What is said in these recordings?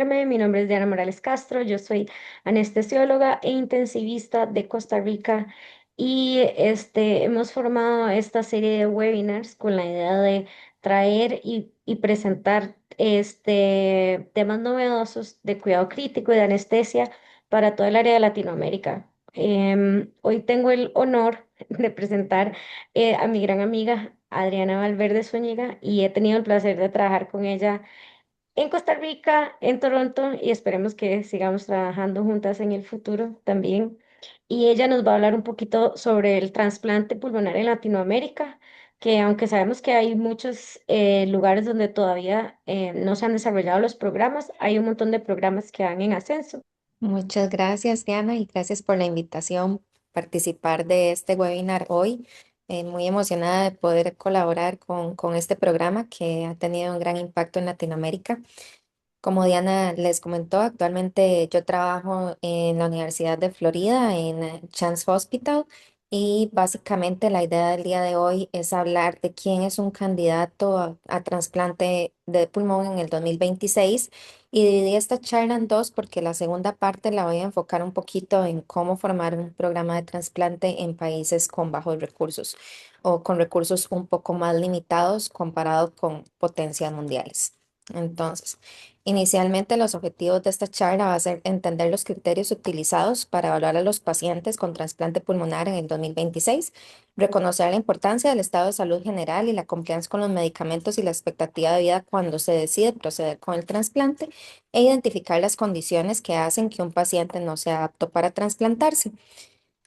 Mi nombre es Diana Morales Castro, yo soy anestesióloga e intensivista de Costa Rica y hemos formado esta serie de webinars con la idea de traer y presentar temas novedosos de cuidado crítico y de anestesia para todo el área de Latinoamérica. Hoy tengo el honor de presentar a mi gran amiga Adriana Valverde Zúñiga y he tenido el placer de trabajar con ella en Costa Rica, en Toronto, y esperemos que sigamos trabajando juntas en el futuro también. Y ella nos va a hablar un poquito sobre el trasplante pulmonar en Latinoamérica, que aunque sabemos que hay muchos lugares donde todavía no se han desarrollado los programas, hay un montón de programas que van en ascenso. Muchas gracias, Diana, y gracias por la invitación participar de este webinar hoy. Muy emocionada de poder colaborar con este programa que ha tenido un gran impacto en Latinoamérica. Como Diana les comentó, actualmente yo trabajo en la Universidad de Florida, en Chance Hospital, y básicamente la idea del día de hoy es hablar de quién es un candidato a trasplante de pulmón en el 2026 y dividí esta charla en dos porque la segunda parte la voy a enfocar un poquito en cómo formar un programa de trasplante en países con bajos recursos o con recursos un poco más limitados comparado con potencias mundiales. Entonces, inicialmente, los objetivos de esta charla va a ser entender los criterios utilizados para evaluar a los pacientes con trasplante pulmonar en el 2026, reconocer la importancia del estado de salud general y la compliance con los medicamentos y la expectativa de vida cuando se decide proceder con el trasplante, e identificar las condiciones que hacen que un paciente no sea apto para trasplantarse.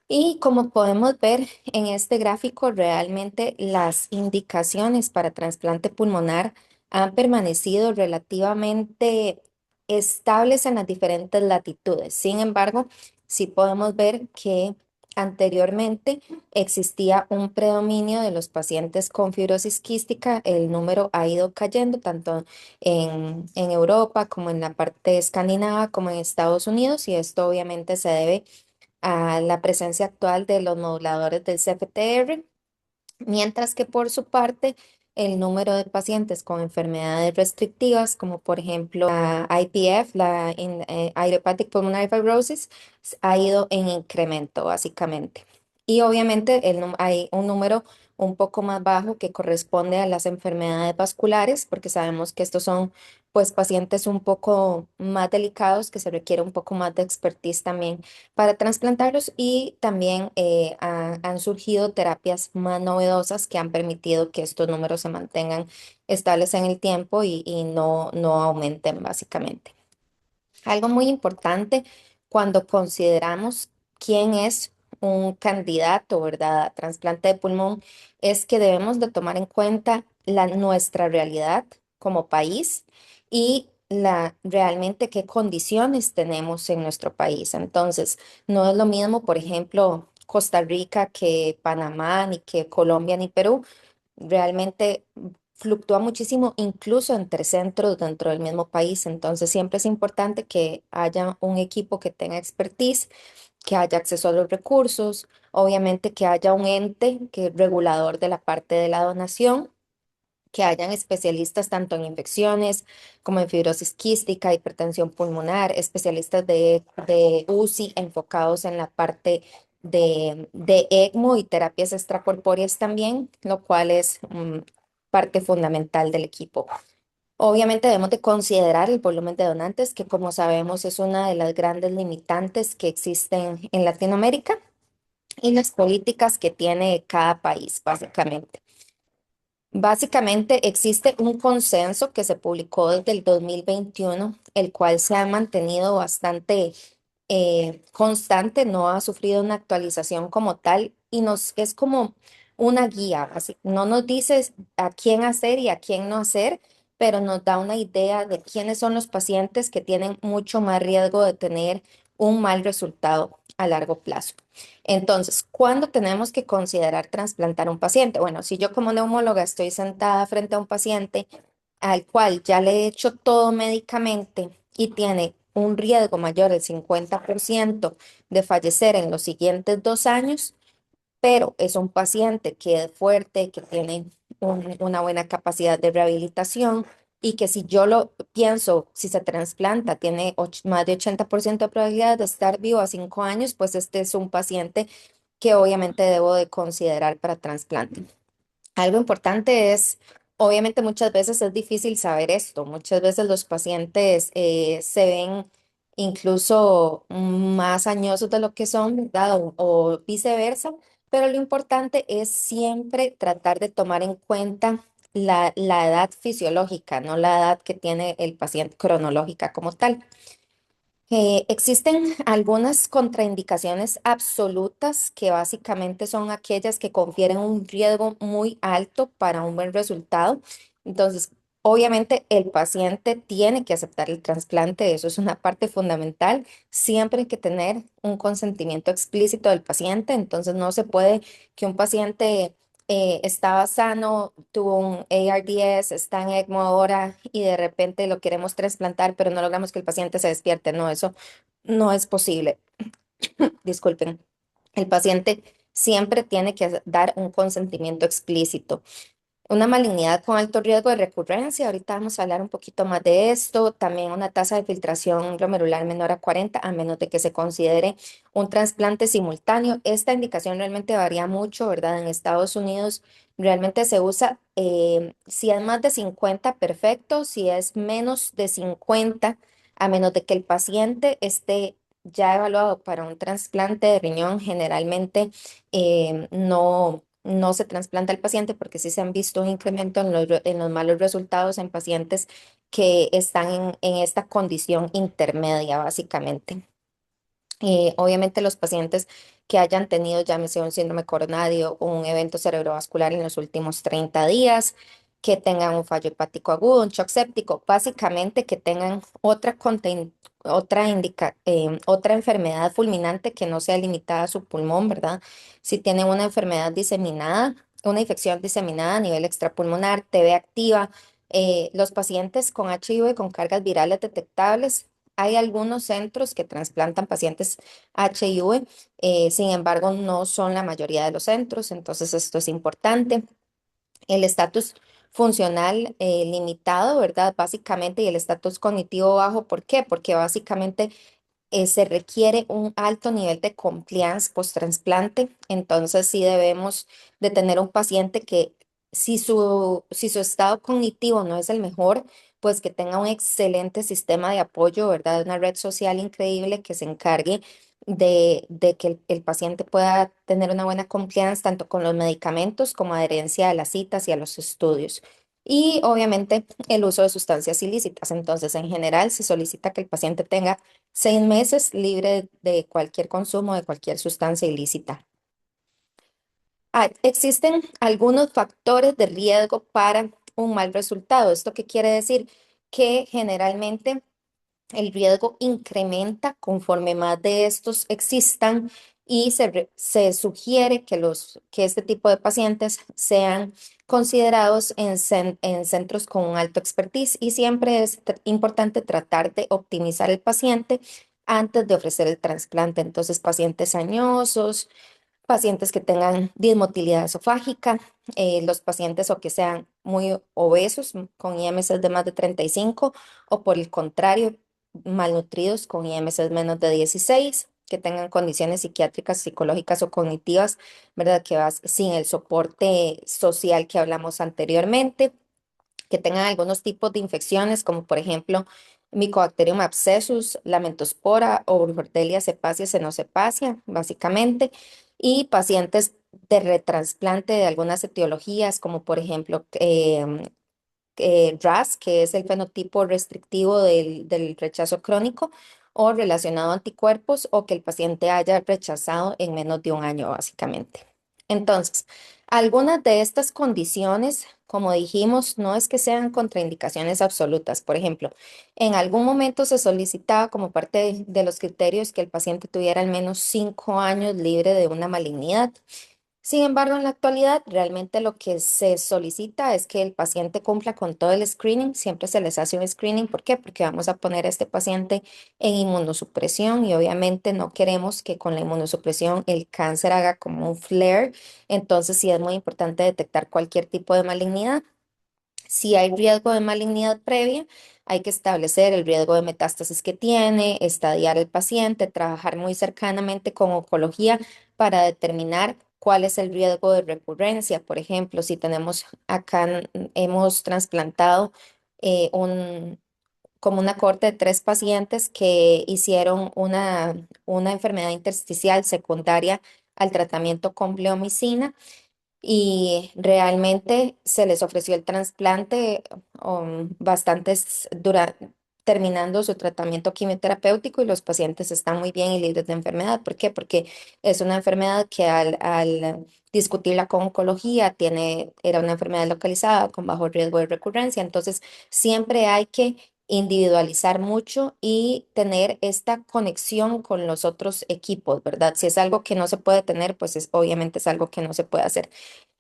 Y como podemos ver en este gráfico, realmente las indicaciones para trasplante pulmonar han permanecido relativamente estables en las diferentes latitudes. Sin embargo, sí podemos ver que anteriormente existía un predominio de los pacientes con fibrosis quística. El número ha ido cayendo tanto en Europa como en la parte escandinava como en Estados Unidos, y esto obviamente se debe a la presencia actual de los moduladores del CFTR, mientras que por su parte el número de pacientes con enfermedades restrictivas, como por ejemplo la IPF, Idiopathic Pulmonary Fibrosis, ha ido en incremento básicamente. Y obviamente hay un número un poco más bajo que corresponde a las enfermedades vasculares, porque sabemos que estos son pues pacientes un poco más delicados, que se requiere un poco más de expertise también para trasplantarlos, y también han surgido terapias más novedosas que han permitido que estos números se mantengan estables en el tiempo y no aumenten básicamente. Algo muy importante cuando consideramos quién es un candidato, ¿verdad?, a trasplante de pulmón, es que debemos de tomar en cuenta nuestra realidad como país y realmente qué condiciones tenemos en nuestro país. Entonces, no es lo mismo, por ejemplo, Costa Rica que Panamá, ni que Colombia, ni Perú. Realmente fluctúa muchísimo, incluso entre centros dentro del mismo país. Entonces, siempre es importante que haya un equipo que tenga expertise, que haya acceso a los recursos, obviamente que haya un ente que regulador de la parte de la donación, que hayan especialistas tanto en infecciones como en fibrosis quística, hipertensión pulmonar, especialistas de UCI enfocados en la parte de ECMO y terapias extracorpóreas también, lo cual es parte fundamental del equipo. Obviamente debemos de considerar el volumen de donantes, que como sabemos es una de las grandes limitantes que existen en Latinoamérica, y las políticas que tiene cada país, básicamente. Básicamente existe un consenso que se publicó desde el 2021, el cual se ha mantenido bastante constante, no ha sufrido una actualización como tal, y es como una guía, así, no nos dice a quién hacer y a quién no hacer, pero nos da una idea de quiénes son los pacientes que tienen mucho más riesgo de tener un mal resultado a largo plazo. Entonces, ¿cuándo tenemos que considerar trasplantar a un paciente? Bueno, si yo como neumóloga estoy sentada frente a un paciente al cual ya le he hecho todo médicamente y tiene un riesgo mayor del 50% de fallecer en los siguientes 2 años, pero es un paciente que es fuerte, que tiene una buena capacidad de rehabilitación, y que si yo lo pienso, si se trasplanta, tiene más de 80% de probabilidad de estar vivo a 5 años, pues este es un paciente que obviamente debo de considerar para trasplante. Algo importante es, obviamente muchas veces es difícil saber esto, muchas veces los pacientes se ven incluso más añosos de lo que son, ¿verdad? O viceversa, pero lo importante es siempre tratar de tomar en cuenta la edad fisiológica, no la edad que tiene el paciente cronológica como tal. Existen algunas contraindicaciones absolutas que básicamente son aquellas que confieren un riesgo muy alto para un buen resultado. Entonces, obviamente el paciente tiene que aceptar el trasplante, eso es una parte fundamental. Siempre hay que tener un consentimiento explícito del paciente, entonces no se puede que un paciente estaba sano, tuvo un ARDS, está en ECMO ahora y de repente lo queremos trasplantar, pero no logramos que el paciente se despierte. No, eso no es posible. Disculpen. El paciente siempre tiene que dar un consentimiento explícito. Una malignidad con alto riesgo de recurrencia, ahorita vamos a hablar un poquito más de esto, también una tasa de filtración glomerular menor a 40, a menos de que se considere un trasplante simultáneo. Esta indicación realmente varía mucho, ¿verdad? En Estados Unidos realmente se usa, si es más de 50, perfecto, si es menos de 50, a menos de que el paciente esté ya evaluado para un trasplante de riñón, generalmente no se trasplanta al paciente porque sí se han visto un incremento en en los malos resultados en pacientes que están en esta condición intermedia, básicamente. Obviamente los pacientes que hayan tenido, llámese un síndrome coronario o un evento cerebrovascular en los últimos 30 días, que tengan un fallo hepático agudo, un shock séptico, básicamente que tengan otra enfermedad fulminante que no sea limitada a su pulmón, ¿verdad? Si tienen una enfermedad diseminada, una infección diseminada a nivel extrapulmonar, TB activa, los pacientes con HIV con cargas virales detectables. Hay algunos centros que trasplantan pacientes HIV, sin embargo, no son la mayoría de los centros, entonces esto es importante. El estatus funcional limitado, ¿verdad? Básicamente, y el estatus cognitivo bajo, ¿por qué? Porque básicamente se requiere un alto nivel de compliance post-trasplante, entonces sí debemos de tener un paciente que si su estado cognitivo no es el mejor, pues que tenga un excelente sistema de apoyo, ¿verdad? Una red social increíble que se encargue de que el paciente pueda tener una buena compliance tanto con los medicamentos como adherencia a las citas y a los estudios. Y obviamente el uso de sustancias ilícitas. Entonces, en general, se solicita que el paciente tenga 6 meses libre de cualquier consumo de cualquier sustancia ilícita. Existen algunos factores de riesgo para un mal resultado. ¿Esto qué quiere decir? Que generalmente el riesgo incrementa conforme más de estos existan y se sugiere que, que este tipo de pacientes sean considerados en centros con un alto expertise y siempre es importante tratar de optimizar el paciente antes de ofrecer el trasplante. Entonces, pacientes añosos, pacientes que tengan dismotilidad esofágica, los pacientes o que sean muy obesos con IMC de más de 35 o por el contrario, malnutridos con IMC menos de 16, que tengan condiciones psiquiátricas, psicológicas o cognitivas, ¿verdad? Que vas sin el soporte social que hablamos anteriormente, que tengan algunos tipos de infecciones, como por ejemplo Mycobacterium abscessus, Lamentospora o Burkholderia cepacia, senocepacia, básicamente, y pacientes de retrasplante de algunas etiologías, como por ejemplo RAS, que es el fenotipo restrictivo del rechazo crónico, o relacionado a anticuerpos, o que el paciente haya rechazado en menos de un año, básicamente. Entonces, algunas de estas condiciones, como dijimos, no es que sean contraindicaciones absolutas. Por ejemplo, en algún momento se solicitaba como parte de los criterios que el paciente tuviera al menos 5 años libre de una malignidad. Sin embargo, en la actualidad, realmente lo que se solicita es que el paciente cumpla con todo el screening. Siempre se les hace un screening. ¿Por qué? Porque vamos a poner a este paciente en inmunosupresión y obviamente no queremos que con la inmunosupresión el cáncer haga como un flare. Entonces, sí es muy importante detectar cualquier tipo de malignidad. Si hay riesgo de malignidad previa, hay que establecer el riesgo de metástasis que tiene, estadiar el paciente, trabajar muy cercanamente con oncología para determinar cuál es el riesgo de recurrencia. Por ejemplo, si tenemos acá, hemos trasplantado como una corte de 3 pacientes que hicieron una enfermedad intersticial secundaria al tratamiento con bleomicina y realmente se les ofreció el trasplante terminando su tratamiento quimioterapéutico y los pacientes están muy bien y libres de enfermedad. ¿Por qué? Porque es una enfermedad que al discutirla con oncología era una enfermedad localizada con bajo riesgo de recurrencia. Entonces, siempre hay que individualizar mucho y tener esta conexión con los otros equipos, ¿verdad? Si es algo que no se puede tener, pues obviamente es algo que no se puede hacer.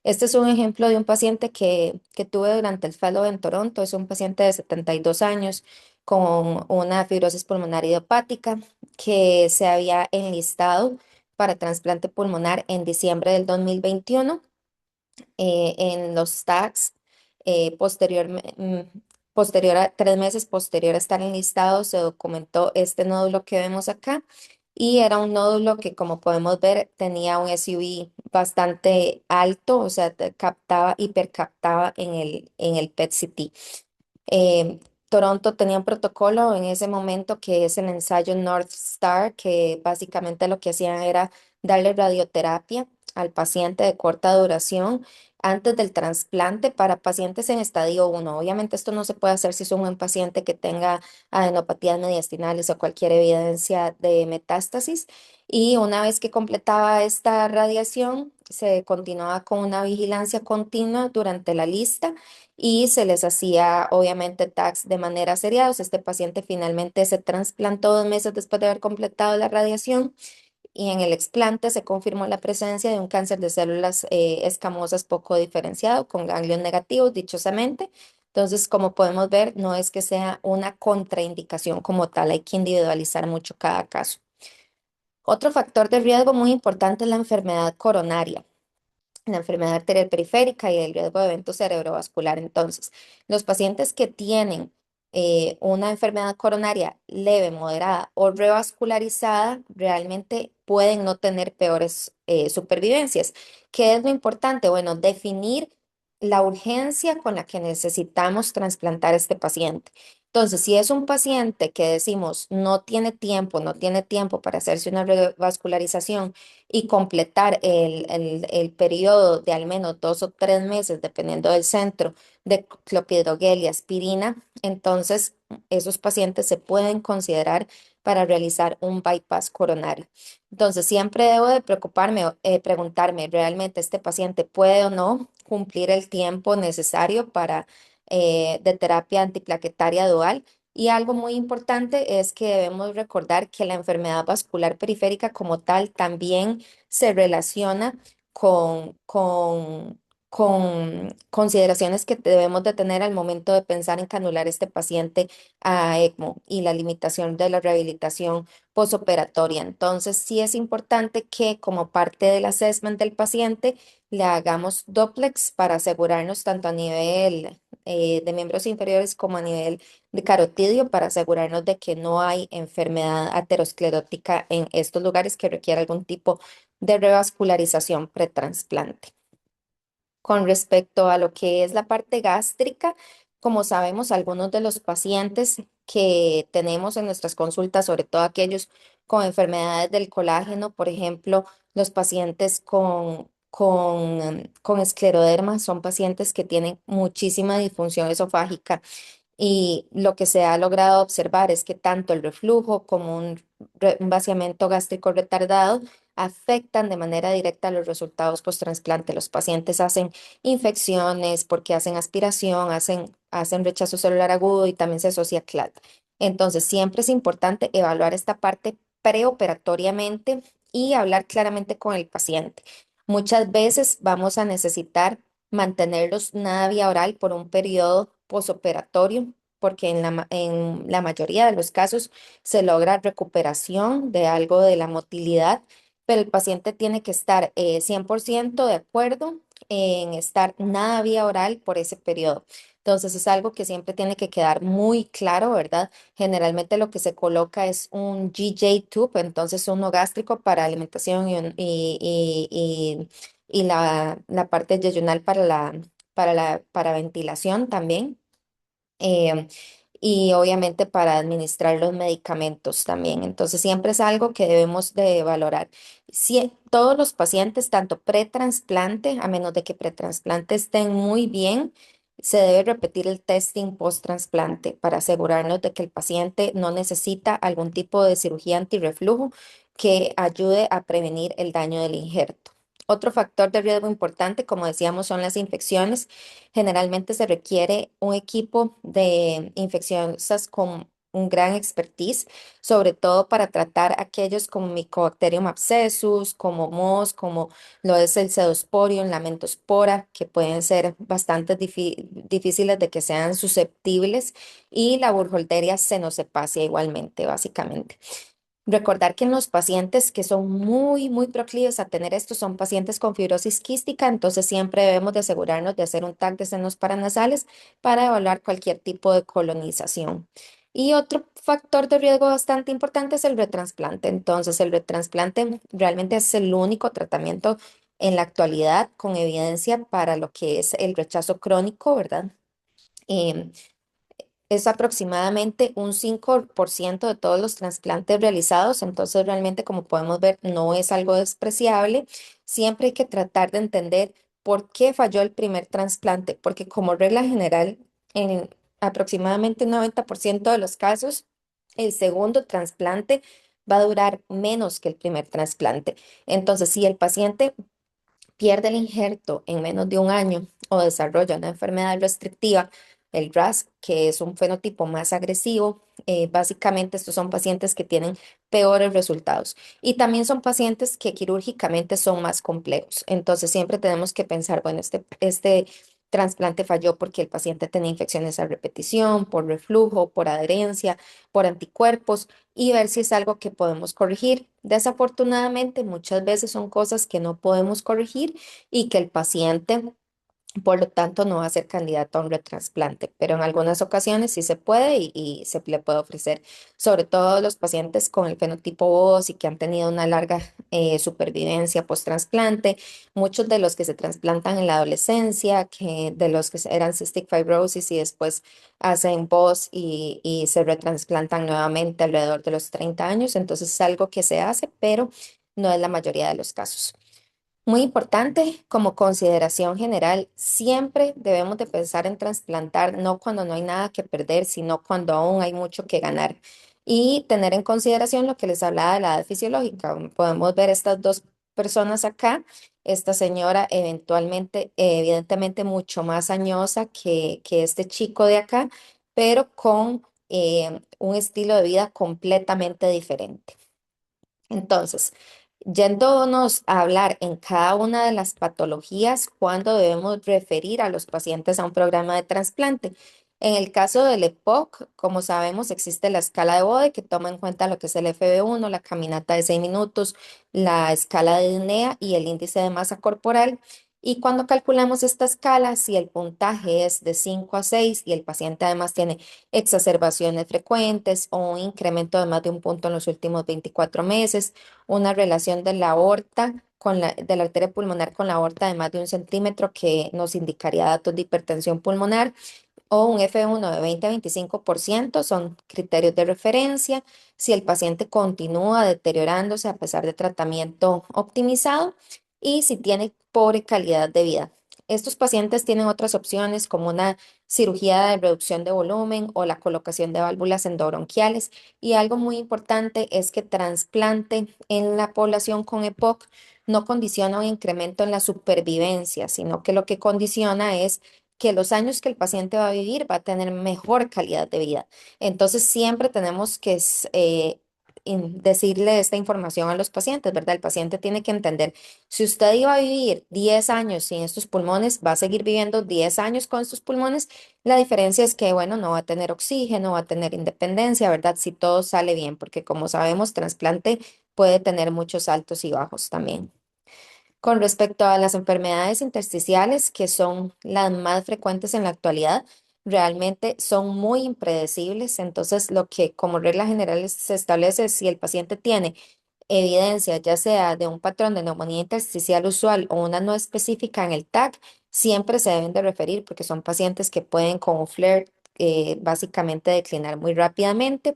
Este es un ejemplo de un paciente que tuve durante el fellow en Toronto. Es un paciente de 72 años con una fibrosis pulmonar idiopática que se había enlistado para trasplante pulmonar en diciembre del 2021 en los tags posterior a 3 meses posterior a estar enlistado, se documentó este nódulo que vemos acá y era un nódulo que, como podemos ver, tenía un SUV bastante alto, o sea, hipercaptaba en el PET-CT. Toronto tenía un protocolo en ese momento que es el ensayo North Star, que básicamente lo que hacían era darle radioterapia al paciente de corta duración antes del trasplante para pacientes en estadio 1. Obviamente esto no se puede hacer si es un paciente que tenga adenopatías mediastinales o cualquier evidencia de metástasis. Y una vez que completaba esta radiación, se continuaba con una vigilancia continua durante la lista y se les hacía obviamente tags de manera seriados. Este paciente finalmente se trasplantó 2 meses después de haber completado la radiación y en el explante se confirmó la presencia de un cáncer de células escamosas poco diferenciado con ganglios negativos, dichosamente. Entonces, como podemos ver, no es que sea una contraindicación como tal, hay que individualizar mucho cada caso. Otro factor de riesgo muy importante es la enfermedad coronaria, la enfermedad arterial periférica y el riesgo de evento cerebrovascular. Entonces, los pacientes que tienen una enfermedad coronaria leve, moderada o revascularizada realmente pueden no tener peores supervivencias. ¿Qué es lo importante? Bueno, definir la urgencia con la que necesitamos trasplantar a este paciente. Entonces, si es un paciente que decimos no tiene tiempo para hacerse una revascularización, y completar el periodo de al menos 2 o 3 meses, dependiendo del centro, de clopidogrel y aspirina, entonces esos pacientes se pueden considerar para realizar un bypass coronario. Entonces, siempre debo de preguntarme, ¿realmente este paciente puede o no cumplir el tiempo necesario de terapia antiplaquetaria dual? Y algo muy importante es que debemos recordar que la enfermedad vascular periférica como tal también se relaciona con consideraciones que debemos de tener al momento de pensar en canular este paciente a ECMO y la limitación de la rehabilitación posoperatoria. Entonces, sí es importante que como parte del assessment del paciente le hagamos doplex para asegurarnos tanto a nivel de miembros inferiores como a nivel de carotidio para asegurarnos de que no hay enfermedad aterosclerótica en estos lugares que requiere algún tipo de revascularización pretransplante. Con respecto a lo que es la parte gástrica, como sabemos, algunos de los pacientes que tenemos en nuestras consultas, sobre todo aquellos con enfermedades del colágeno, por ejemplo, los pacientes con escleroderma, son pacientes que tienen muchísima disfunción esofágica y lo que se ha logrado observar es que tanto el reflujo como un vaciamiento gástrico retardado afectan de manera directa los resultados post-trasplante. Los pacientes hacen infecciones porque hacen aspiración, hacen rechazo celular agudo y también se asocia CLAD. Entonces, siempre es importante evaluar esta parte preoperatoriamente y hablar claramente con el paciente. Muchas veces vamos a necesitar mantenerlos nada vía oral por un periodo posoperatorio, porque en la mayoría de los casos se logra recuperación de algo de la motilidad, pero el paciente tiene que estar 100% de acuerdo en estar nada vía oral por ese periodo. Entonces es algo que siempre tiene que quedar muy claro, ¿verdad? Generalmente lo que se coloca es un GJ tube, entonces uno gástrico para alimentación y la parte yeyunal para ventilación también. em, y obviamente para administrar los medicamentos también. Entonces, siempre es algo que debemos de valorar. Si todos los pacientes, tanto pretransplante, a menos de que pretransplante estén muy bien, se debe repetir el testing post-trasplante para asegurarnos de que el paciente no necesita algún tipo de cirugía antirreflujo que ayude a prevenir el daño del injerto. Otro factor de riesgo importante, como decíamos, son las infecciones. Generalmente se requiere un equipo de infecciosas con un gran expertise, sobre todo para tratar aquellos como Mycobacterium abscessus, como MOS, como lo es el Pseudosporium, la Mentospora, que pueden ser bastante difíciles de que sean susceptibles, y la Burkholderia cenocepacia igualmente, básicamente. Recordar que en los pacientes que son muy proclives a tener esto son pacientes con fibrosis quística, entonces siempre debemos de asegurarnos de hacer un TAC de senos paranasales para evaluar cualquier tipo de colonización. Y otro factor de riesgo bastante importante es el retrasplante. Entonces, el retrasplante realmente es el único tratamiento en la actualidad con evidencia para lo que es el rechazo crónico, ¿verdad? Em, es aproximadamente un 5% de todos los trasplantes realizados, entonces realmente como podemos ver no es algo despreciable. Siempre hay que tratar de entender por qué falló el primer trasplante, porque como regla general, en aproximadamente un 90% de los casos, el segundo trasplante va a durar menos que el primer trasplante. Entonces, si el paciente pierde el injerto en menos de un año o desarrolla una enfermedad restrictiva, el RAS, que es un fenotipo más agresivo, básicamente estos son pacientes que tienen peores resultados y también son pacientes que quirúrgicamente son más complejos. Entonces siempre tenemos que pensar, bueno, este trasplante falló porque el paciente tenía infecciones a repetición, por reflujo, por adherencia, por anticuerpos y ver si es algo que podemos corregir. Desafortunadamente, muchas veces son cosas que no podemos corregir y que el paciente, por lo tanto, no va a ser candidato a un retrasplante, pero en algunas ocasiones sí se puede y se le puede ofrecer, sobre todo los pacientes con el fenotipo BOS y que han tenido una larga supervivencia post-trasplante, muchos de los que se trasplantan en la adolescencia, que de los que eran cystic fibrosis y después hacen BOS y se retransplantan nuevamente alrededor de los 30 años, entonces es algo que se hace, pero no es la mayoría de los casos. Muy importante, como consideración general, siempre debemos de pensar en trasplantar, no cuando no hay nada que perder, sino cuando aún hay mucho que ganar. Y tener en consideración lo que les hablaba de la edad fisiológica. Podemos ver estas dos personas acá, esta señora eventualmente, evidentemente mucho más añosa que este chico de acá, pero con un estilo de vida completamente diferente. Entonces, yéndonos a hablar en cada una de las patologías, cuándo debemos referir a los pacientes a un programa de trasplante. En el caso del EPOC, como sabemos, existe la escala de Bode que toma en cuenta lo que es el FB1, la caminata de 6 minutos, la escala de INEA y el índice de masa corporal. Y cuando calculamos esta escala, si el puntaje es de 5 a 6 y el paciente además tiene exacerbaciones frecuentes o un incremento de más de un punto en los últimos 24 meses, una relación de la aorta de la arteria pulmonar con la aorta de más de 1 centímetro que nos indicaría datos de hipertensión pulmonar o un F1 de 20 a 25% son criterios de referencia. Si el paciente continúa deteriorándose a pesar de tratamiento optimizado y si tiene pobre calidad de vida. Estos pacientes tienen otras opciones como una cirugía de reducción de volumen o la colocación de válvulas endobronquiales. Y algo muy importante es que trasplante en la población con EPOC no condiciona un incremento en la supervivencia, sino que lo que condiciona es que los años que el paciente va a vivir va a tener mejor calidad de vida. Entonces, siempre tenemos que decirle esta información a los pacientes, ¿verdad? El paciente tiene que entender, si usted iba a vivir 10 años sin estos pulmones, va a seguir viviendo 10 años con estos pulmones. La diferencia es que, bueno, no va a tener oxígeno, va a tener independencia, ¿verdad? Si todo sale bien, porque como sabemos, trasplante puede tener muchos altos y bajos también. Con respecto a las enfermedades intersticiales, que son las más frecuentes en la actualidad, realmente son muy impredecibles. Entonces, lo que como regla general se establece es si el paciente tiene evidencia, ya sea de un patrón de neumonía intersticial usual o una no específica en el TAC, siempre se deben de referir porque son pacientes que pueden con un flare básicamente declinar muy rápidamente.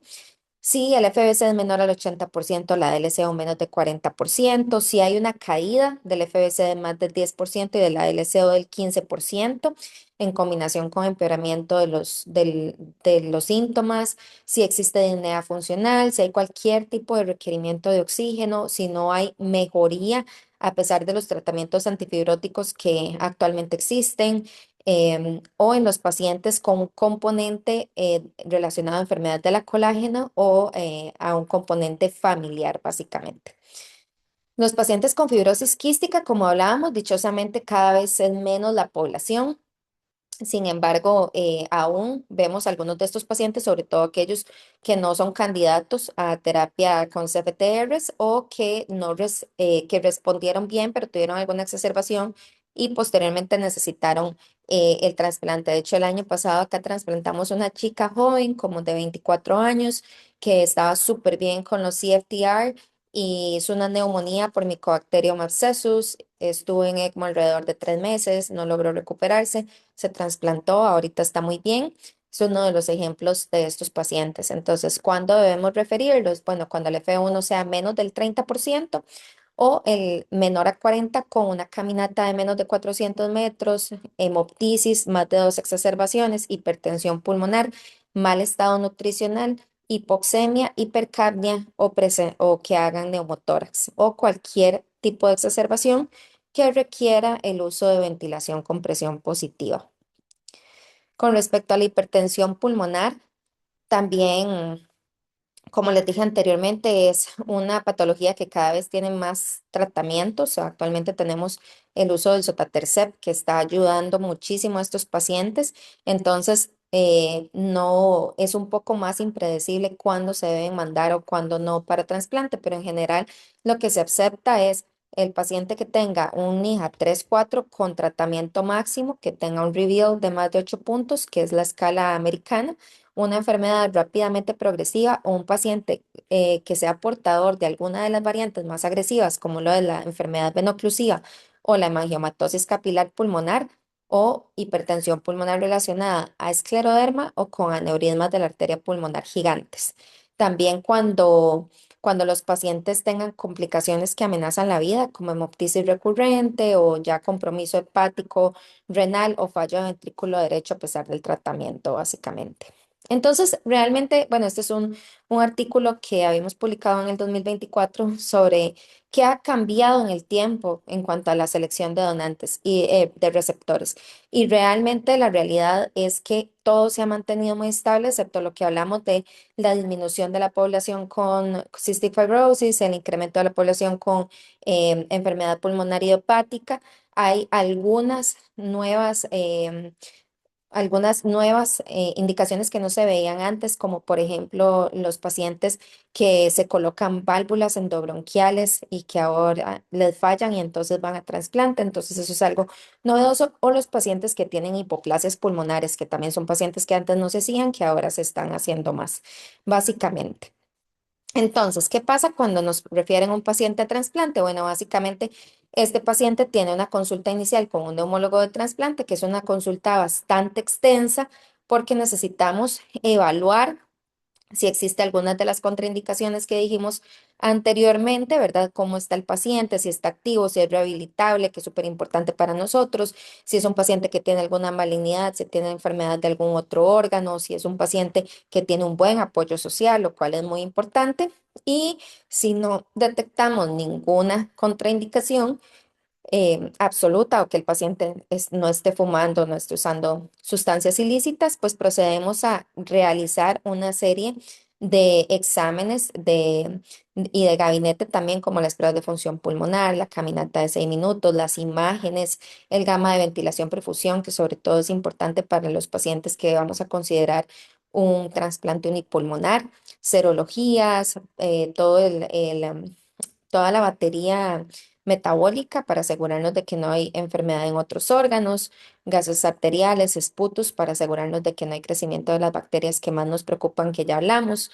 Si el FBC es menor al 80%, la LCO menos de 40%, si hay una caída del FBC de más del 10% y de la LCO del 15%, en combinación con empeoramiento de los síntomas, si existe disnea funcional, si hay cualquier tipo de requerimiento de oxígeno, si no hay mejoría a pesar de los tratamientos antifibróticos que actualmente existen, o en los pacientes con un componente relacionado a enfermedad de la colágeno o a un componente familiar, básicamente. Los pacientes con fibrosis quística, como hablábamos, dichosamente cada vez es menos la población. Sin embargo, aún vemos algunos de estos pacientes, sobre todo aquellos que no son candidatos a terapia con CFTRs o que, no que respondieron bien, pero tuvieron alguna exacerbación y posteriormente necesitaron el trasplante. De hecho, el año pasado acá trasplantamos una chica joven, como de 24 años, que estaba súper bien con los CFTR y hizo una neumonía por Mycobacterium abscessus. Estuvo en ECMO alrededor de 3 meses, no logró recuperarse, se trasplantó, ahorita está muy bien. Es uno de los ejemplos de estos pacientes. Entonces, ¿cuándo debemos referirlos? Bueno, cuando el F1 sea menos del 30% o el menor a 40 con una caminata de menos de 400 metros, hemoptisis, más de 2 exacerbaciones, hipertensión pulmonar, mal estado nutricional, hipoxemia, hipercapnia o que hagan neumotórax o cualquier tipo de exacerbación que requiera el uso de ventilación con presión positiva. Con respecto a la hipertensión pulmonar, también, como les dije anteriormente, es una patología que cada vez tiene más tratamientos. Actualmente tenemos el uso del sotatercept que está ayudando muchísimo a estos pacientes. Entonces, no es un poco más impredecible cuándo se deben mandar o cuándo no para trasplante, pero en general lo que se acepta es el paciente que tenga un NIHA 3-4 con tratamiento máximo, que tenga un reveal de más de 8 puntos, que es la escala americana, una enfermedad rápidamente progresiva o un paciente que sea portador de alguna de las variantes más agresivas, como lo de la enfermedad venoclusiva o la hemangiomatosis capilar pulmonar o hipertensión pulmonar relacionada a escleroderma o con aneurismas de la arteria pulmonar gigantes. También cuando los pacientes tengan complicaciones que amenazan la vida, como hemoptisis recurrente o ya compromiso hepático, renal o fallo de ventrículo derecho a pesar del tratamiento, básicamente. Entonces, realmente, bueno, este es un artículo que habíamos publicado en el 2024 sobre qué ha cambiado en el tiempo en cuanto a la selección de donantes y de receptores. Y realmente la realidad es que todo se ha mantenido muy estable, excepto lo que hablamos de la disminución de la población con cystic fibrosis, el incremento de la población con enfermedad pulmonar idiopática. Hay algunas nuevas indicaciones que no se veían antes, como por ejemplo los pacientes que se colocan válvulas endobronquiales y que ahora les fallan y entonces van a trasplante. Entonces eso es algo novedoso. O los pacientes que tienen hipoplasias pulmonares, que también son pacientes que antes no se hacían, que ahora se están haciendo más, básicamente. Entonces, ¿qué pasa cuando nos refieren a un paciente a trasplante? Bueno, básicamente este paciente tiene una consulta inicial con un neumólogo de trasplante, que es una consulta bastante extensa porque necesitamos evaluar si existe algunas de las contraindicaciones que dijimos anteriormente, ¿verdad? Cómo está el paciente, si está activo, si es rehabilitable, que es súper importante para nosotros, si es un paciente que tiene alguna malignidad, si tiene enfermedad de algún otro órgano, si es un paciente que tiene un buen apoyo social, lo cual es muy importante. Y si no detectamos ninguna contraindicación, absoluta o que el paciente no esté fumando, no esté usando sustancias ilícitas, pues procedemos a realizar una serie de exámenes y de gabinete también, como las pruebas de función pulmonar, la caminata de 6 minutos, las imágenes, el gamma de ventilación perfusión, que sobre todo es importante para los pacientes que vamos a considerar un trasplante unipulmonar, serologías, toda la batería metabólica para asegurarnos de que no hay enfermedad en otros órganos, gases arteriales, esputos para asegurarnos de que no hay crecimiento de las bacterias que más nos preocupan, que ya hablamos,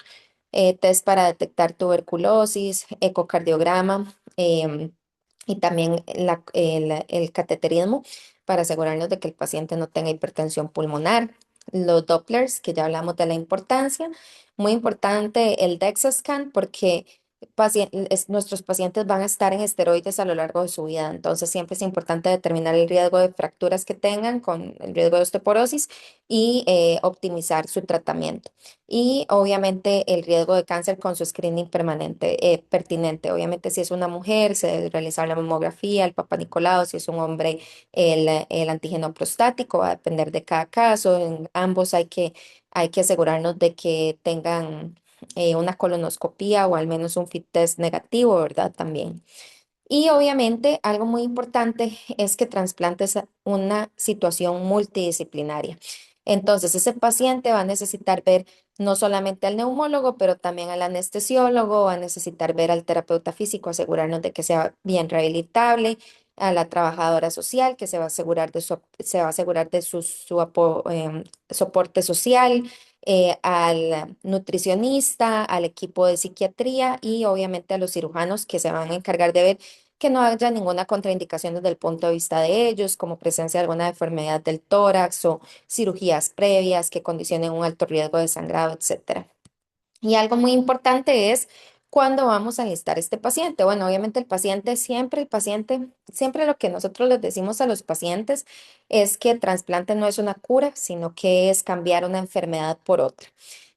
test para detectar tuberculosis, ecocardiograma, y también el cateterismo para asegurarnos de que el paciente no tenga hipertensión pulmonar. Los Dopplers, que ya hablamos de la importancia. Muy importante el DEXA scan porque nuestros pacientes van a estar en esteroides a lo largo de su vida. Entonces siempre es importante determinar el riesgo de fracturas que tengan con el riesgo de osteoporosis y optimizar su tratamiento. Y obviamente el riesgo de cáncer con su screening permanente, pertinente. Obviamente si es una mujer, se debe realizar la mamografía, el Papá Nicolau; si es un hombre, el antígeno prostático. Va a depender de cada caso. En ambos hay que asegurarnos de que tengan una colonoscopia o al menos un fit test negativo, ¿verdad? También. Y obviamente algo muy importante es que trasplante es una situación multidisciplinaria. Entonces, ese paciente va a necesitar ver no solamente al neumólogo, pero también al anestesiólogo, va a necesitar ver al terapeuta físico, asegurarnos de que sea bien rehabilitable, a la trabajadora social, que se va a asegurar se va a asegurar de soporte social, al nutricionista, al equipo de psiquiatría y obviamente a los cirujanos que se van a encargar de ver que no haya ninguna contraindicación desde el punto de vista de ellos, como presencia de alguna enfermedad del tórax o cirugías previas que condicionen un alto riesgo de sangrado, etcétera. Y algo muy importante es cuándo vamos a enlistar este paciente. Bueno, obviamente el paciente, siempre lo que nosotros les decimos a los pacientes es que el trasplante no es una cura, sino que es cambiar una enfermedad por otra.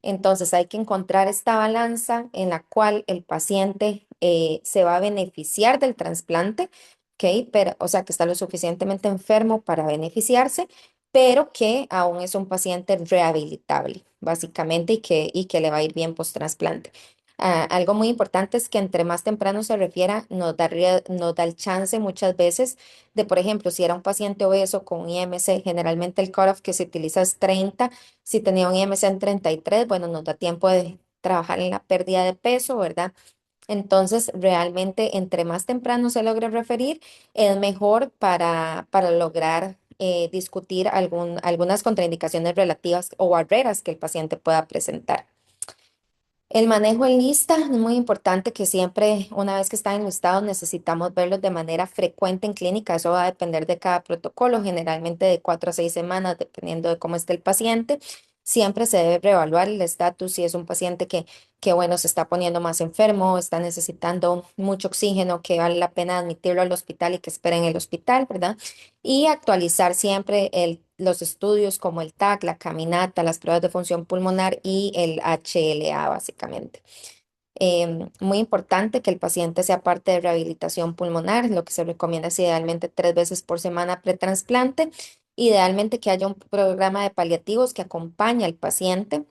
Entonces hay que encontrar esta balanza en la cual el paciente se va a beneficiar del trasplante, ¿ok? Pero, o sea, que está lo suficientemente enfermo para beneficiarse, pero que aún es un paciente rehabilitable, básicamente, y que le va a ir bien post-trasplante. Algo muy importante es que entre más temprano se refiera, nos da el chance muchas veces de, por ejemplo, si era un paciente obeso con un IMC, generalmente el cutoff que se utiliza es 30. Si tenía un IMC en 33, bueno, nos da tiempo de trabajar en la pérdida de peso, ¿verdad? Entonces, realmente, entre más temprano se logre referir, es mejor para lograr discutir algunas contraindicaciones relativas o barreras que el paciente pueda presentar. El manejo en lista es muy importante que siempre, una vez que están enlistados, necesitamos verlos de manera frecuente en clínica. Eso va a depender de cada protocolo, generalmente de 4 a 6 semanas, dependiendo de cómo esté el paciente. Siempre se debe reevaluar el estatus si es un paciente que, bueno, se está poniendo más enfermo, está necesitando mucho oxígeno, que vale la pena admitirlo al hospital y que espere en el hospital, ¿verdad? Y actualizar siempre los estudios como el TAC, la caminata, las pruebas de función pulmonar y el HLA, básicamente. Muy importante que el paciente sea parte de rehabilitación pulmonar. Lo que se recomienda es idealmente 3 veces por semana pretransplante. Idealmente que haya un programa de paliativos que acompañe al paciente,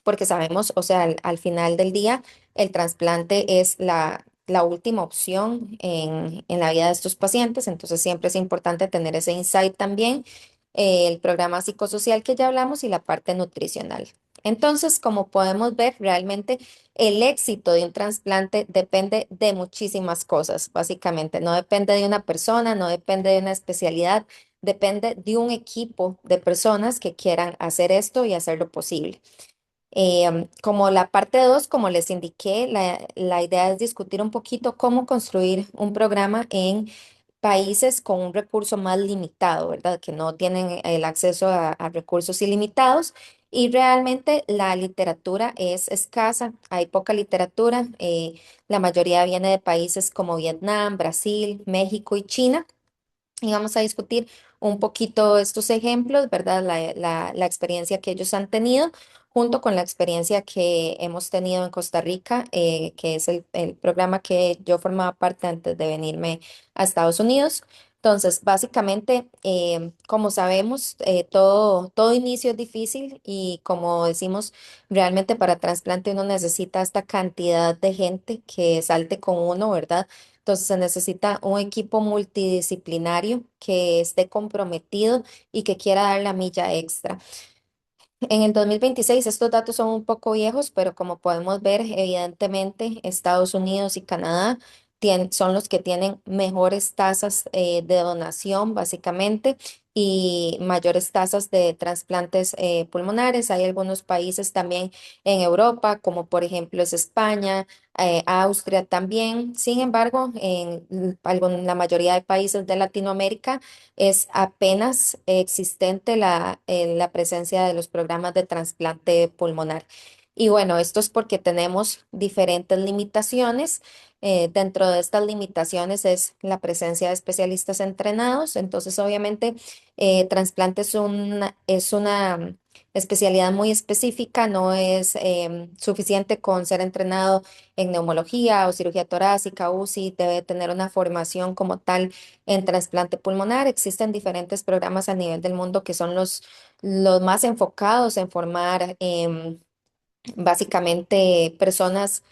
porque sabemos, o sea, al final del día, el trasplante es la última opción en la vida de estos pacientes. Entonces siempre es importante tener ese insight también, el programa psicosocial que ya hablamos y la parte nutricional. Entonces, como podemos ver, realmente el éxito de un trasplante depende de muchísimas cosas, básicamente. No depende de una persona, no depende de una especialidad, depende de un equipo de personas que quieran hacer esto y hacerlo posible. Como la parte 2, como les indiqué, la idea es discutir un poquito cómo construir un programa en países con un recurso más limitado, ¿verdad? Que no tienen el acceso a recursos ilimitados y realmente la literatura es escasa, hay poca literatura, la mayoría viene de países como Vietnam, Brasil, México y China. Y vamos a discutir un poquito estos ejemplos, ¿verdad? La experiencia que ellos han tenido junto con la experiencia que hemos tenido en Costa Rica, que es el programa que yo formaba parte antes de venirme a Estados Unidos. Entonces, básicamente, como sabemos, todo inicio es difícil y como decimos, realmente para trasplante uno necesita esta cantidad de gente que salte con uno, ¿verdad? Entonces se necesita un equipo multidisciplinario que esté comprometido y que quiera dar la milla extra. En el 2026 estos datos son un poco viejos, pero como podemos ver, evidentemente Estados Unidos y Canadá son los que tienen mejores tasas de donación, básicamente, y mayores tasas de trasplantes pulmonares. Hay algunos países también en Europa, como por ejemplo es España, Austria también. Sin embargo, en la mayoría de países de Latinoamérica es apenas existente la presencia de los programas de trasplante pulmonar. Y bueno, esto es porque tenemos diferentes limitaciones. Dentro de estas limitaciones es la presencia de especialistas entrenados. Entonces, obviamente, trasplante es una especialidad muy específica. No es suficiente con ser entrenado en neumología o cirugía torácica, UCI. Debe tener una formación como tal en trasplante pulmonar. Existen diferentes programas a nivel del mundo que son los más enfocados en formar básicamente personas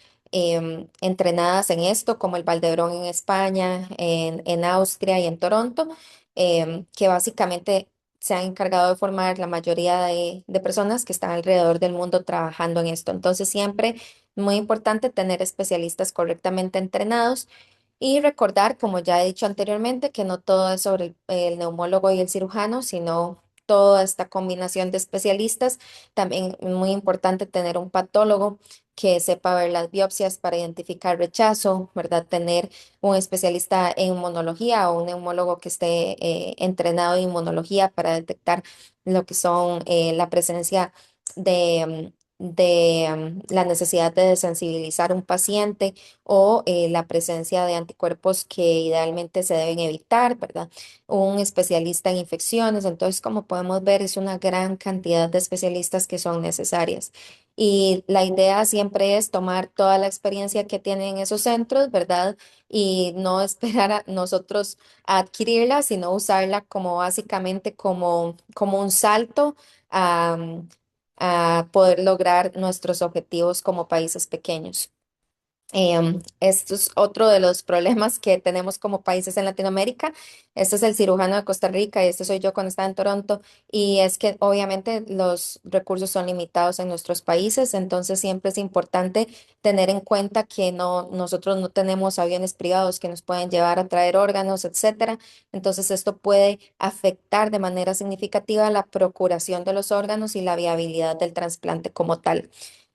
entrenadas en esto, como el Valdebrón en España, en Austria y en Toronto, que básicamente se han encargado de formar la mayoría de personas que están alrededor del mundo trabajando en esto. Entonces, siempre muy importante tener especialistas correctamente entrenados. Y recordar, como ya he dicho anteriormente, que no todo es sobre el neumólogo y el cirujano, sino toda esta combinación de especialistas. También es muy importante tener un patólogo que sepa ver las biopsias para identificar rechazo, ¿verdad? Tener un especialista en inmunología o un neumólogo que esté entrenado en inmunología para detectar lo que son la presencia de la necesidad de desensibilizar un paciente o la presencia de anticuerpos que idealmente se deben evitar, ¿verdad? Un especialista en infecciones. Entonces, como podemos ver, es una gran cantidad de especialistas que son necesarias. Y la idea siempre es tomar toda la experiencia que tienen esos centros, ¿verdad? Y no esperar a nosotros a adquirirla, sino usarla como básicamente como un salto a, a poder lograr nuestros objetivos como países pequeños. Esto es otro de los problemas que tenemos como países en Latinoamérica. Este es el cirujano de Costa Rica y este soy yo cuando estaba en Toronto. Y es que obviamente los recursos son limitados en nuestros países, entonces siempre es importante tener en cuenta que nosotros no tenemos aviones privados que nos pueden llevar a traer órganos, etcétera. Entonces esto puede afectar de manera significativa la procuración de los órganos y la viabilidad del trasplante como tal.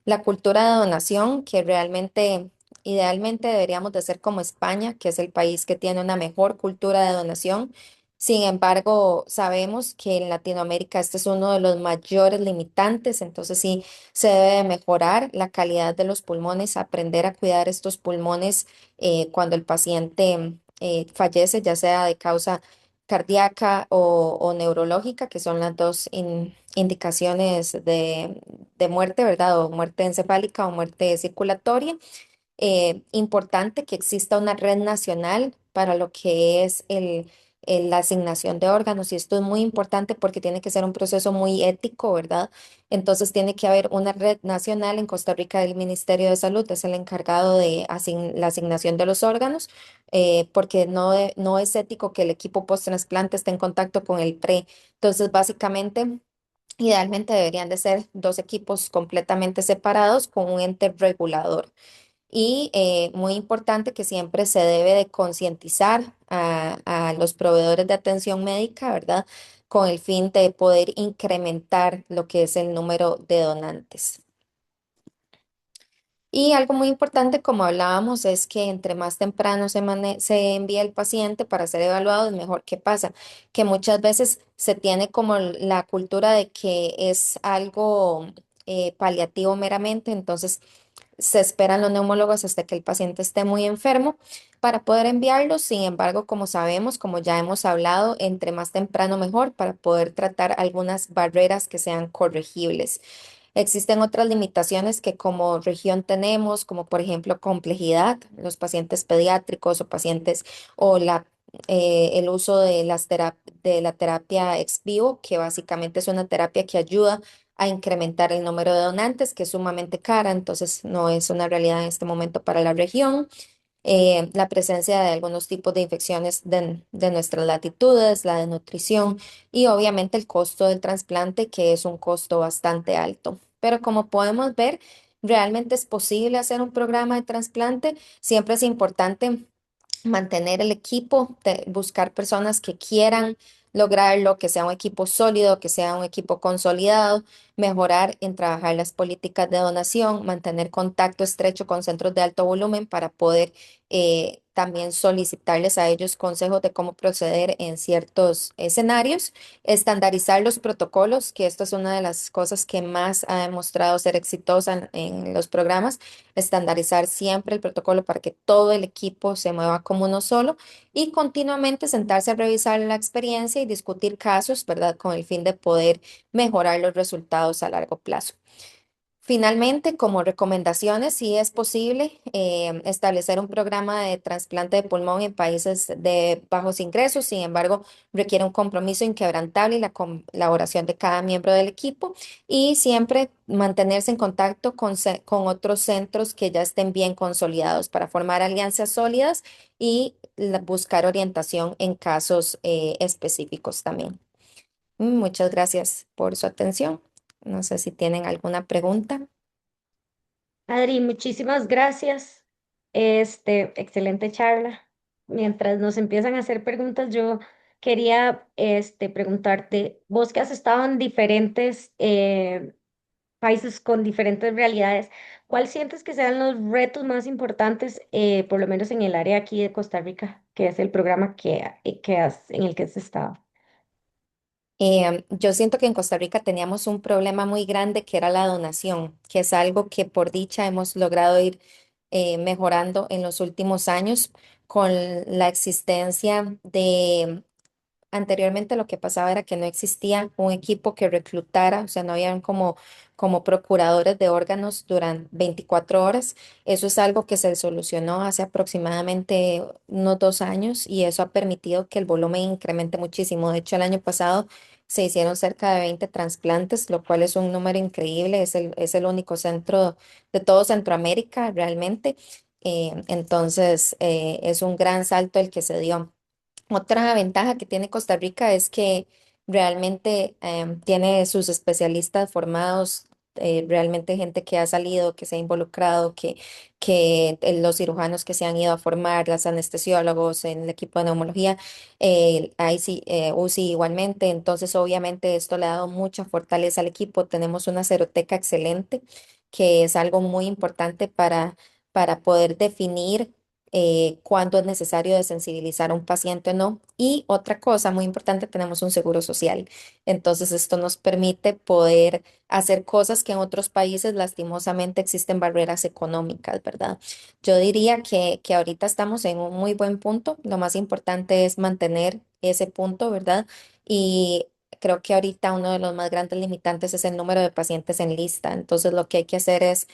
La cultura de donación, que realmente idealmente deberíamos de ser como España, que es el país que tiene una mejor cultura de donación. Sin embargo, sabemos que en Latinoamérica este es uno de los mayores limitantes, entonces sí se debe de mejorar la calidad de los pulmones, aprender a cuidar estos pulmones cuando el paciente fallece, ya sea de causa cardíaca o neurológica, que son las dos indicaciones de muerte, ¿verdad? O muerte encefálica o muerte circulatoria. Importante que exista una red nacional para lo que es la asignación de órganos y esto es muy importante porque tiene que ser un proceso muy ético, ¿verdad? Entonces tiene que haber una red nacional en Costa Rica. El Ministerio de Salud es el encargado de la asignación de los órganos, porque no es ético que el equipo post-trasplante esté en contacto con el pre. Entonces, básicamente, idealmente deberían de ser dos equipos completamente separados con un ente regulador. Y muy importante que siempre se debe de concientizar a los proveedores de atención médica, ¿verdad? Con el fin de poder incrementar lo que es el número de donantes. Y algo muy importante, como hablábamos, es que entre más temprano se envía el paciente para ser evaluado, es mejor. ¿Qué pasa? Que muchas veces se tiene como la cultura de que es algo paliativo meramente, entonces se esperan los neumólogos hasta que el paciente esté muy enfermo para poder enviarlo. Sin embargo, como sabemos, como ya hemos hablado, entre más temprano mejor para poder tratar algunas barreras que sean corregibles. Existen otras limitaciones que como región tenemos, como por ejemplo complejidad, los pacientes pediátricos o pacientes o el uso de la terapia ex vivo, que básicamente es una terapia que ayuda a incrementar el número de donantes, que es sumamente cara, entonces no es una realidad en este momento para la región. La presencia de algunos tipos de infecciones de nuestras latitudes, la desnutrición y obviamente el costo del trasplante, que es un costo bastante alto. Pero como podemos ver, realmente es posible hacer un programa de trasplante. Siempre es importante mantener el equipo, buscar personas que quieran lograrlo, que sea un equipo sólido, que sea un equipo consolidado, mejorar en trabajar las políticas de donación, mantener contacto estrecho con centros de alto volumen para poder también solicitarles a ellos consejos de cómo proceder en ciertos escenarios, estandarizar los protocolos, que esto es una de las cosas que más ha demostrado ser exitosa en los programas, estandarizar siempre el protocolo para que todo el equipo se mueva como uno solo y continuamente sentarse a revisar la experiencia y discutir casos, ¿verdad? Con el fin de poder mejorar los resultados a largo plazo. Finalmente, como recomendaciones, si es posible, establecer un programa de trasplante de pulmón en países de bajos ingresos. Sin embargo, requiere un compromiso inquebrantable y la colaboración de cada miembro del equipo y siempre mantenerse en contacto con otros centros que ya estén bien consolidados para formar alianzas sólidas y buscar orientación en casos específicos también. Muchas gracias por su atención. No sé si tienen alguna pregunta. Adri, muchísimas gracias. Excelente charla. Mientras nos empiezan a hacer preguntas, yo quería preguntarte, vos que has estado en diferentes países con diferentes realidades, ¿cuál sientes que sean los retos más importantes, por lo menos en el área aquí de Costa Rica, que es el programa en el que has estado? Yo siento que en Costa Rica teníamos un problema muy grande que era la donación, que es algo que por dicha hemos logrado ir mejorando en los últimos años con la existencia de. Anteriormente lo que pasaba era que no existía un equipo que reclutara, o sea, no habían como procuradores de órganos durante 24 horas. Eso es algo que se solucionó hace aproximadamente unos 2 años y eso ha permitido que el volumen incremente muchísimo. De hecho, el año pasado se hicieron cerca de 20 trasplantes, lo cual es un número increíble. Es el único centro de todo Centroamérica realmente. Entonces, es un gran salto el que se dio. Otra ventaja que tiene Costa Rica es que realmente tiene sus especialistas formados, realmente gente que ha salido, que se ha involucrado, que los cirujanos que se han ido a formar, los anestesiólogos en el equipo de neumología, IC, UCI igualmente. Entonces, obviamente, esto le ha dado mucha fortaleza al equipo. Tenemos una seroteca excelente, que es algo muy importante para poder definir cuándo es necesario desensibilizar a un paciente o no. Y otra cosa muy importante, tenemos un seguro social. Entonces, esto nos permite poder hacer cosas que en otros países lastimosamente existen barreras económicas, ¿verdad? Yo diría que ahorita estamos en un muy buen punto. Lo más importante es mantener ese punto, ¿verdad? Y creo que ahorita uno de los más grandes limitantes es el número de pacientes en lista. Entonces, lo que hay que hacer es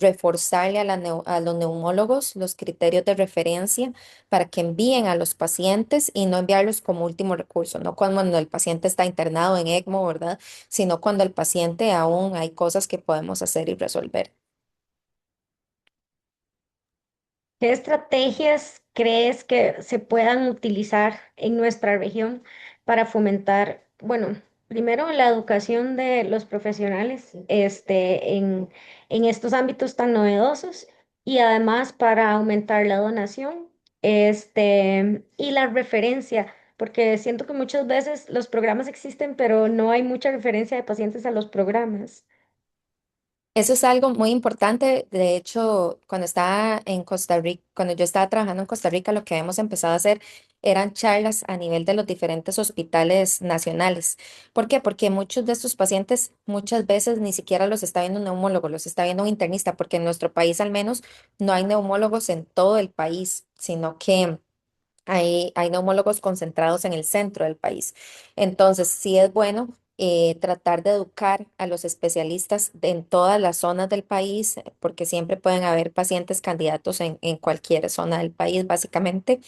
reforzarle a los neumólogos los criterios de referencia para que envíen a los pacientes y no enviarlos como último recurso, no cuando el paciente está internado en ECMO, ¿verdad? Sino cuando el paciente aún hay cosas que podemos hacer y resolver. ¿Qué estrategias crees que se puedan utilizar en nuestra región para fomentar, bueno, primero la educación de los profesionales, en estos ámbitos tan novedosos y además para aumentar la donación, y la referencia, porque siento que muchas veces los programas existen, pero no hay mucha referencia de pacientes a los programas? Eso es algo muy importante. De hecho, cuando estaba en Costa Rica, cuando yo estaba trabajando en Costa Rica, lo que hemos empezado a hacer eran charlas a nivel de los diferentes hospitales nacionales. ¿Por qué? Porque muchos de estos pacientes muchas veces ni siquiera los está viendo un neumólogo, los está viendo un internista, porque en nuestro país al menos no hay neumólogos en todo el país, sino que hay neumólogos concentrados en el centro del país. Entonces, sí es bueno tratar de educar a los especialistas en todas las zonas del país, porque siempre pueden haber pacientes candidatos en cualquier zona del país, básicamente.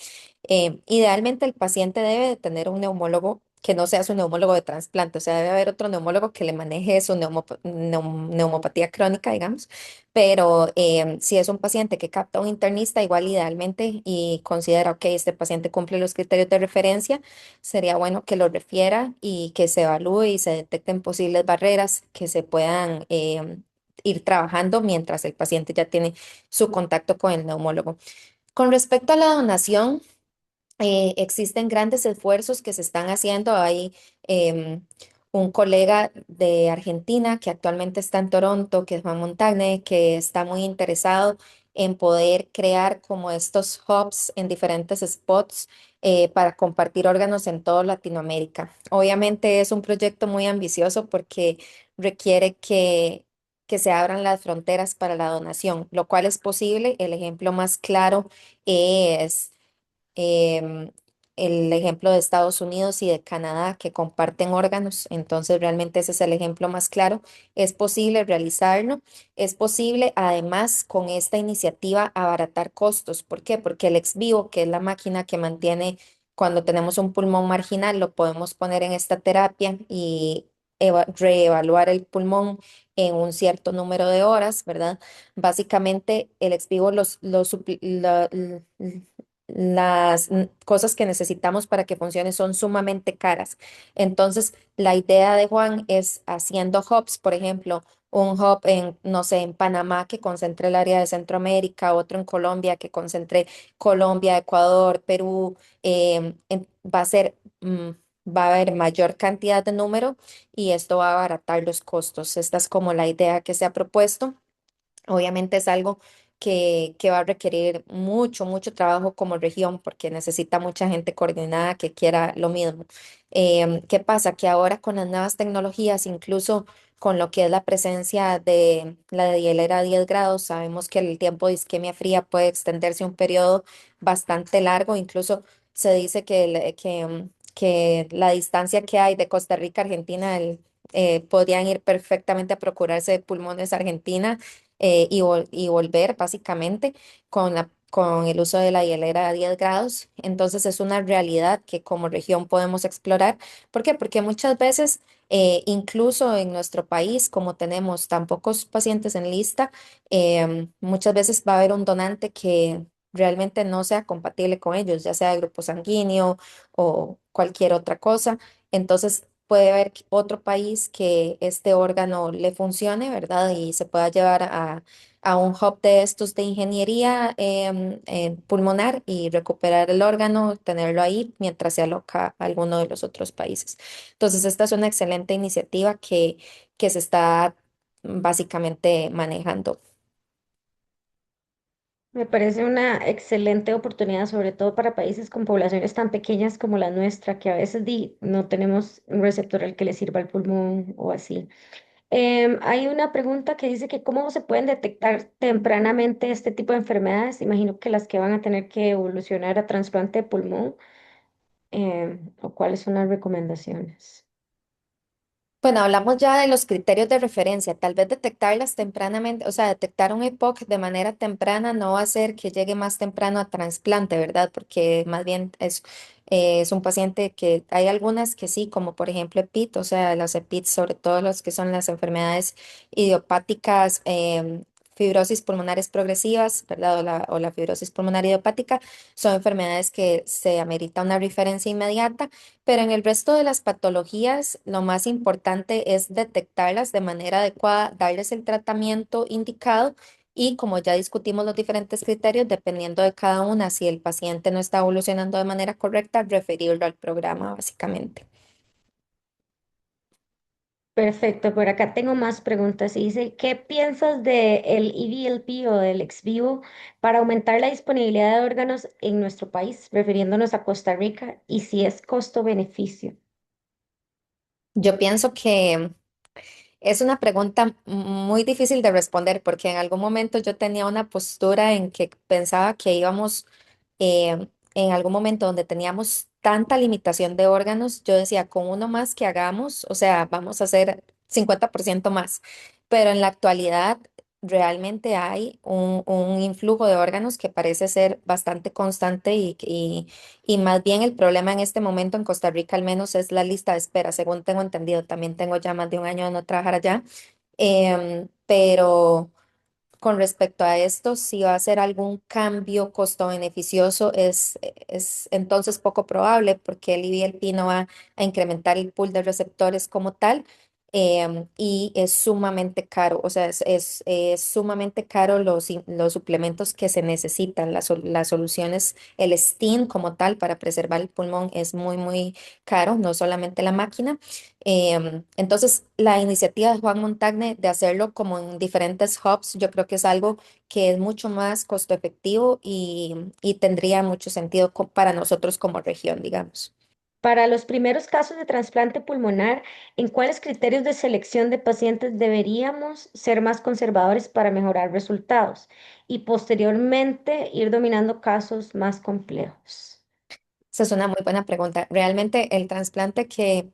Idealmente, el paciente debe de tener un neumólogo que no sea su neumólogo de trasplante, o sea, debe haber otro neumólogo que le maneje su neumopatía crónica, digamos, pero si es un paciente que capta un internista, igual idealmente y considera, ok, este paciente cumple los criterios de referencia, sería bueno que lo refiera y que se evalúe y se detecten posibles barreras que se puedan ir trabajando mientras el paciente ya tiene su contacto con el neumólogo. Con respecto a la donación, existen grandes esfuerzos que se están haciendo. Hay un colega de Argentina que actualmente está en Toronto, que es Juan Montagne, que está muy interesado en poder crear como estos hubs en diferentes spots para compartir órganos en toda Latinoamérica. Obviamente es un proyecto muy ambicioso porque requiere que se abran las fronteras para la donación, lo cual es posible. El ejemplo más claro es em, el ejemplo de Estados Unidos y de Canadá que comparten órganos. Entonces, realmente ese es el ejemplo más claro. Es posible realizarlo. Es posible, además, con esta iniciativa, abaratar costos. ¿Por qué? Porque el ex vivo, que es la máquina que mantiene cuando tenemos un pulmón marginal, lo podemos poner en esta terapia y reevaluar el pulmón en un cierto número de horas, ¿verdad? Básicamente, el ex vivo las cosas que necesitamos para que funcione son sumamente caras. Entonces, la idea de Juan es haciendo hubs, por ejemplo, un hub en, no sé, en Panamá que concentre el área de Centroamérica, otro en Colombia que concentre Colombia, Ecuador, Perú. Va a ser, va a haber mayor cantidad de número y esto va a abaratar los costos. Esta es como la idea que se ha propuesto. Obviamente es algo que va a requerir mucho, mucho trabajo como región porque necesita mucha gente coordinada que quiera lo mismo. ¿Qué pasa? Que ahora con las nuevas tecnologías, incluso con lo que es la presencia de la hielera a 10 grados, sabemos que el tiempo de isquemia fría puede extenderse un periodo bastante largo. Incluso se dice que la distancia que hay de Costa Rica a Argentina, podrían ir perfectamente a procurarse pulmones a Argentina y volver básicamente con el uso de la hielera a 10 grados. Entonces es una realidad que como región podemos explorar. ¿Por qué? Porque muchas veces, incluso en nuestro país, como tenemos tan pocos pacientes en lista, muchas veces va a haber un donante que realmente no sea compatible con ellos, ya sea de grupo sanguíneo o cualquier otra cosa. Entonces, puede haber otro país que este órgano le funcione, ¿verdad? Y se pueda llevar a un hub de estos de ingeniería pulmonar y recuperar el órgano, tenerlo ahí mientras se aloca a alguno de los otros países. Entonces, esta es una excelente iniciativa que se está básicamente manejando. Me parece una excelente oportunidad, sobre todo para países con poblaciones tan pequeñas como la nuestra, que a veces no tenemos un receptor al que le sirva el pulmón o así. Hay una pregunta que dice que cómo se pueden detectar tempranamente este tipo de enfermedades. Imagino que las que van a tener que evolucionar a trasplante de pulmón, o cuáles son las recomendaciones. Bueno, hablamos ya de los criterios de referencia. Tal vez detectarlas tempranamente, o sea, detectar un EPOC de manera temprana no va a hacer que llegue más temprano a trasplante, ¿verdad? Porque más bien es un paciente que hay algunas que sí, como por ejemplo EPIT, o sea, las EPIT, sobre todo los que son las enfermedades idiopáticas, fibrosis pulmonares progresivas, ¿verdad? O la fibrosis pulmonar idiopática, son enfermedades que se amerita una referencia inmediata, pero en el resto de las patologías, lo más importante es detectarlas de manera adecuada, darles el tratamiento indicado y, como ya discutimos los diferentes criterios, dependiendo de cada una, si el paciente no está evolucionando de manera correcta, referirlo al programa, básicamente. Perfecto, por acá tengo más preguntas. Y dice, ¿qué piensas de el EVLP o del ex vivo para aumentar la disponibilidad de órganos en nuestro país, refiriéndonos a Costa Rica, y si es costo-beneficio? Yo pienso que es una pregunta muy difícil de responder porque en algún momento yo tenía una postura en que pensaba que íbamos en algún momento donde teníamos tanta limitación de órganos, yo decía, con uno más que hagamos, o sea, vamos a hacer 50% más. Pero en la actualidad realmente hay un influjo de órganos que parece ser bastante constante y más bien el problema en este momento en Costa Rica al menos es la lista de espera, según tengo entendido. También tengo ya más de un año de no trabajar allá. Pero con respecto a esto, si va a ser algún cambio costo-beneficioso, es entonces poco probable porque el IVLP no va a incrementar el pool de receptores como tal. y es sumamente caro, o sea, es sumamente caro los suplementos que se necesitan, las soluciones, el STEAM como tal para preservar el pulmón es muy, muy caro, no solamente la máquina. Entonces, la iniciativa de Juan Montagne de hacerlo como en diferentes hubs, yo creo que es algo que es mucho más costo efectivo y tendría mucho sentido para nosotros como región, digamos. Para los primeros casos de trasplante pulmonar, ¿en cuáles criterios de selección de pacientes deberíamos ser más conservadores para mejorar resultados y posteriormente ir dominando casos más complejos? Esa es una muy buena pregunta. Realmente el trasplante que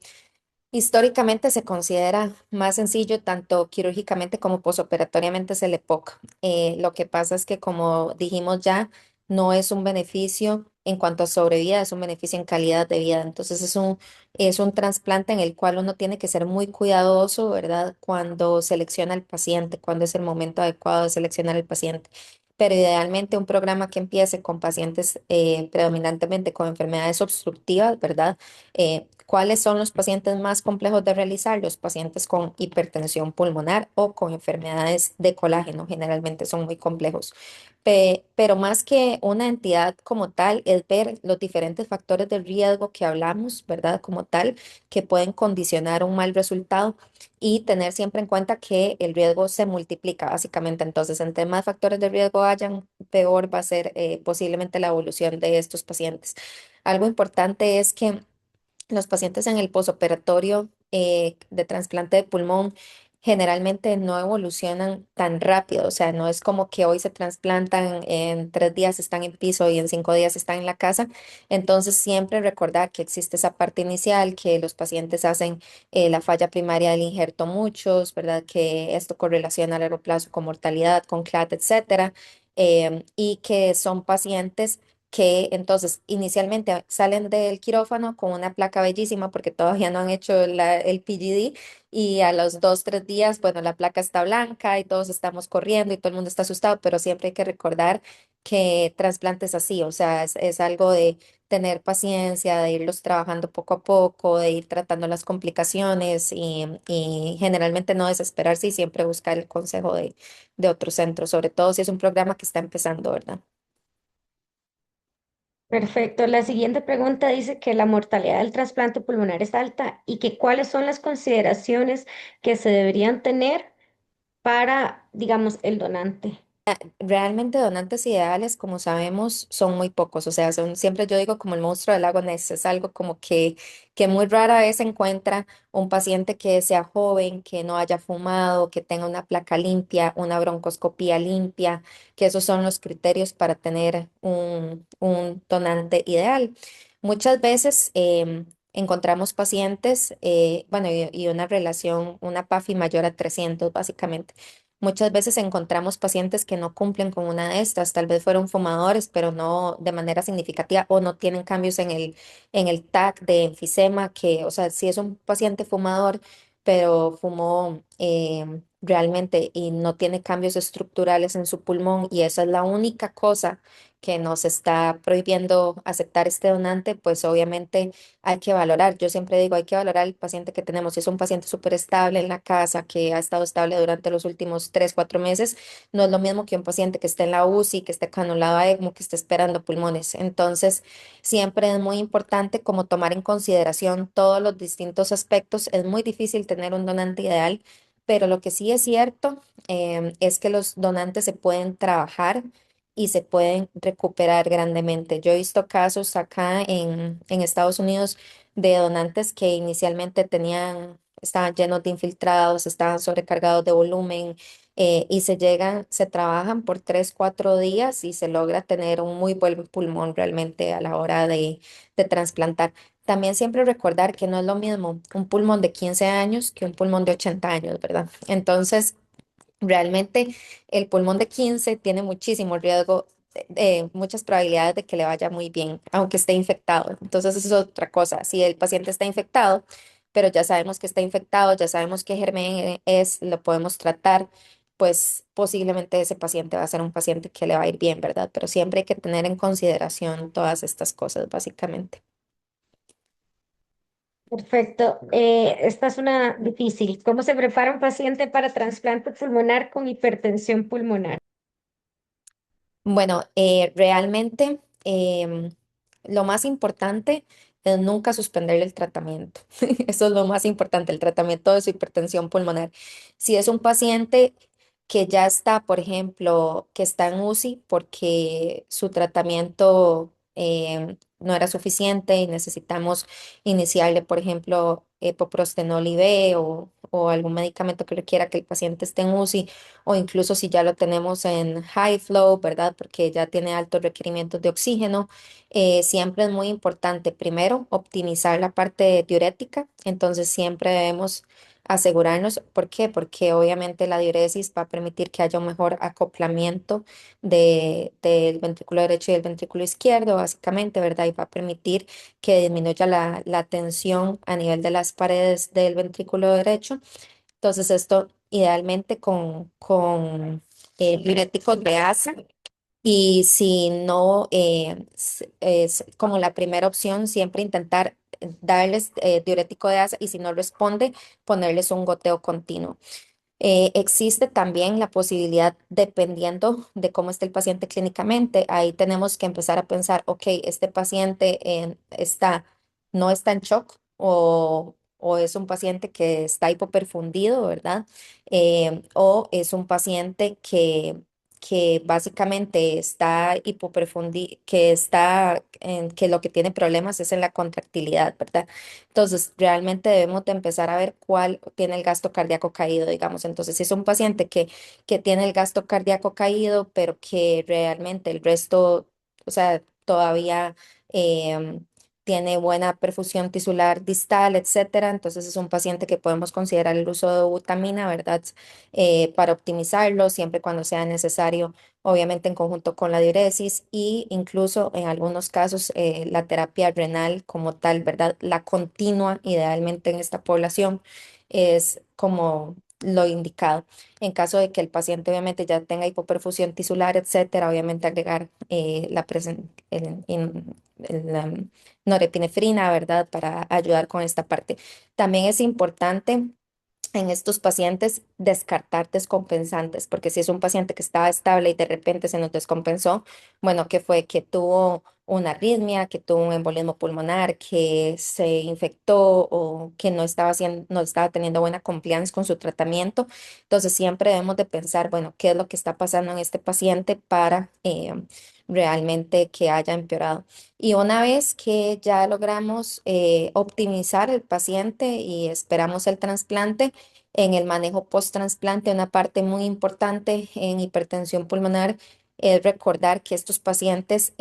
históricamente se considera más sencillo tanto quirúrgicamente como posoperatoriamente es el EPOC. Lo que pasa es que, como dijimos ya, no es un beneficio en cuanto a sobrevida, es un beneficio en calidad de vida. Entonces es un trasplante en el cual uno tiene que ser muy cuidadoso, ¿verdad? Cuando selecciona al paciente, cuando es el momento adecuado de seleccionar al paciente. Pero idealmente un programa que empiece con pacientes predominantemente con enfermedades obstructivas, ¿verdad? ¿Cuáles son los pacientes más complejos de realizar? Los pacientes con hipertensión pulmonar o con enfermedades de colágeno, generalmente son muy complejos. Pero más que una entidad como tal, es ver los diferentes factores de riesgo que hablamos, ¿verdad? Como tal, que pueden condicionar un mal resultado y tener siempre en cuenta que el riesgo se multiplica, básicamente. Entonces, entre más factores de riesgo hayan, peor va a ser posiblemente la evolución de estos pacientes. Algo importante es que los pacientes en el posoperatorio de trasplante de pulmón generalmente no evolucionan tan rápido, o sea, no es como que hoy se trasplantan, en 3 días están en piso y en 5 días están en la casa. Entonces, siempre recordar que existe esa parte inicial, que los pacientes hacen la falla primaria del injerto muchos, ¿verdad? Que esto correlaciona a largo plazo con mortalidad, con CLAT, etcétera, y que son pacientes que entonces inicialmente salen del quirófano con una placa bellísima porque todavía no han hecho el PGD y a los 2, 3 días, bueno, la placa está blanca y todos estamos corriendo y todo el mundo está asustado, pero siempre hay que recordar que trasplante es así, o sea, es algo de tener paciencia, de irlos trabajando poco a poco, de ir tratando las complicaciones y generalmente no desesperarse y siempre buscar el consejo de otro centro, sobre todo si es un programa que está empezando, ¿verdad? Perfecto. La siguiente pregunta dice que la mortalidad del trasplante pulmonar es alta y que cuáles son las consideraciones que se deberían tener para, digamos, el donante. Realmente donantes ideales, como sabemos, son muy pocos, o sea, son siempre yo digo como el monstruo del lago Ness, es algo como que muy rara vez se encuentra un paciente que sea joven, que no haya fumado, que tenga una placa limpia, una broncoscopía limpia, que esos son los criterios para tener un donante ideal. Muchas veces encontramos pacientes, bueno, y una relación, una PAFI mayor a 300 básicamente. Muchas veces encontramos pacientes que no cumplen con una de estas, tal vez fueron fumadores, pero no de manera significativa o no tienen cambios en el TAC de enfisema, que, o sea, si es un paciente fumador, pero fumó realmente y no tiene cambios estructurales en su pulmón y esa es la única cosa que nos está prohibiendo aceptar este donante, pues obviamente hay que valorar. Yo siempre digo, hay que valorar el paciente que tenemos. Si es un paciente súper estable en la casa, que ha estado estable durante los últimos 3, 4 meses, no es lo mismo que un paciente que esté en la UCI, que esté canulado a ECMO, que esté esperando pulmones. Entonces, siempre es muy importante como tomar en consideración todos los distintos aspectos. Es muy difícil tener un donante ideal, pero lo que sí es cierto es que los donantes se pueden trabajar y se pueden recuperar grandemente. Yo he visto casos acá en Estados Unidos de donantes que inicialmente estaban llenos de infiltrados, estaban sobrecargados de volumen y se trabajan por 3, 4 días y se logra tener un muy buen pulmón realmente a la hora de trasplantar. También siempre recordar que no es lo mismo un pulmón de 15 años que un pulmón de 80 años, ¿verdad? Entonces, realmente el pulmón de 15 tiene muchísimo riesgo, muchas probabilidades de que le vaya muy bien, aunque esté infectado. Entonces, eso es otra cosa. Si el paciente está infectado, pero ya sabemos que está infectado, ya sabemos qué germen es, lo podemos tratar, pues posiblemente ese paciente va a ser un paciente que le va a ir bien, ¿verdad? Pero siempre hay que tener en consideración todas estas cosas, básicamente. Perfecto. Esta es una difícil. ¿Cómo se prepara un paciente para trasplante pulmonar con hipertensión pulmonar? Bueno, realmente lo más importante es nunca suspenderle el tratamiento. Eso es lo más importante, el tratamiento de su hipertensión pulmonar. Si es un paciente que ya está, por ejemplo, que está en UCI porque su tratamiento no era suficiente y necesitamos iniciarle, por ejemplo, epoprostenol IV o algún medicamento que requiera que el paciente esté en UCI o incluso si ya lo tenemos en high flow, ¿verdad? Porque ya tiene altos requerimientos de oxígeno. Siempre es muy importante, primero, optimizar la parte diurética. Entonces, siempre debemos asegurarnos, ¿por qué? Porque obviamente la diuresis va a permitir que haya un mejor acoplamiento del ventrículo derecho y del ventrículo izquierdo, básicamente, ¿verdad? Y va a permitir que disminuya la tensión a nivel de las paredes del ventrículo derecho. Entonces, esto idealmente con diuréticos de asa. Y si no, es como la primera opción, siempre intentar darles diurético de asa y si no responde, ponerles un goteo continuo. Existe también la posibilidad, dependiendo de cómo esté el paciente clínicamente, ahí tenemos que empezar a pensar, ok, este paciente no está en shock o es un paciente que está hipoperfundido, ¿verdad? O es un paciente que básicamente está que lo que tiene problemas es en la contractilidad, ¿verdad? Entonces, realmente debemos de empezar a ver cuál tiene el gasto cardíaco caído, digamos. Entonces, si es un paciente que tiene el gasto cardíaco caído, pero que realmente el resto, o sea, todavía tiene buena perfusión tisular distal, etcétera, entonces es un paciente que podemos considerar el uso de butamina, ¿verdad? Para optimizarlo, siempre cuando sea necesario, obviamente en conjunto con la diuresis y incluso en algunos casos la terapia renal como tal, ¿verdad? La continua, idealmente en esta población, es como lo indicado. En caso de que el paciente obviamente ya tenga hipoperfusión tisular, etcétera, obviamente agregar la norepinefrina, ¿verdad? Para ayudar con esta parte. También es importante en estos pacientes descartar descompensantes, porque si es un paciente que estaba estable y de repente se nos descompensó, bueno, ¿qué fue? Que tuvo una arritmia, que tuvo un embolismo pulmonar, que se infectó o que no estaba teniendo buena compliance con su tratamiento. Entonces siempre debemos de pensar, bueno, ¿qué es lo que está pasando en este paciente para realmente que haya empeorado? Y una vez que ya logramos optimizar el paciente y esperamos el trasplante, en el manejo post-trasplante, una parte muy importante en hipertensión pulmonar es recordar que estos pacientes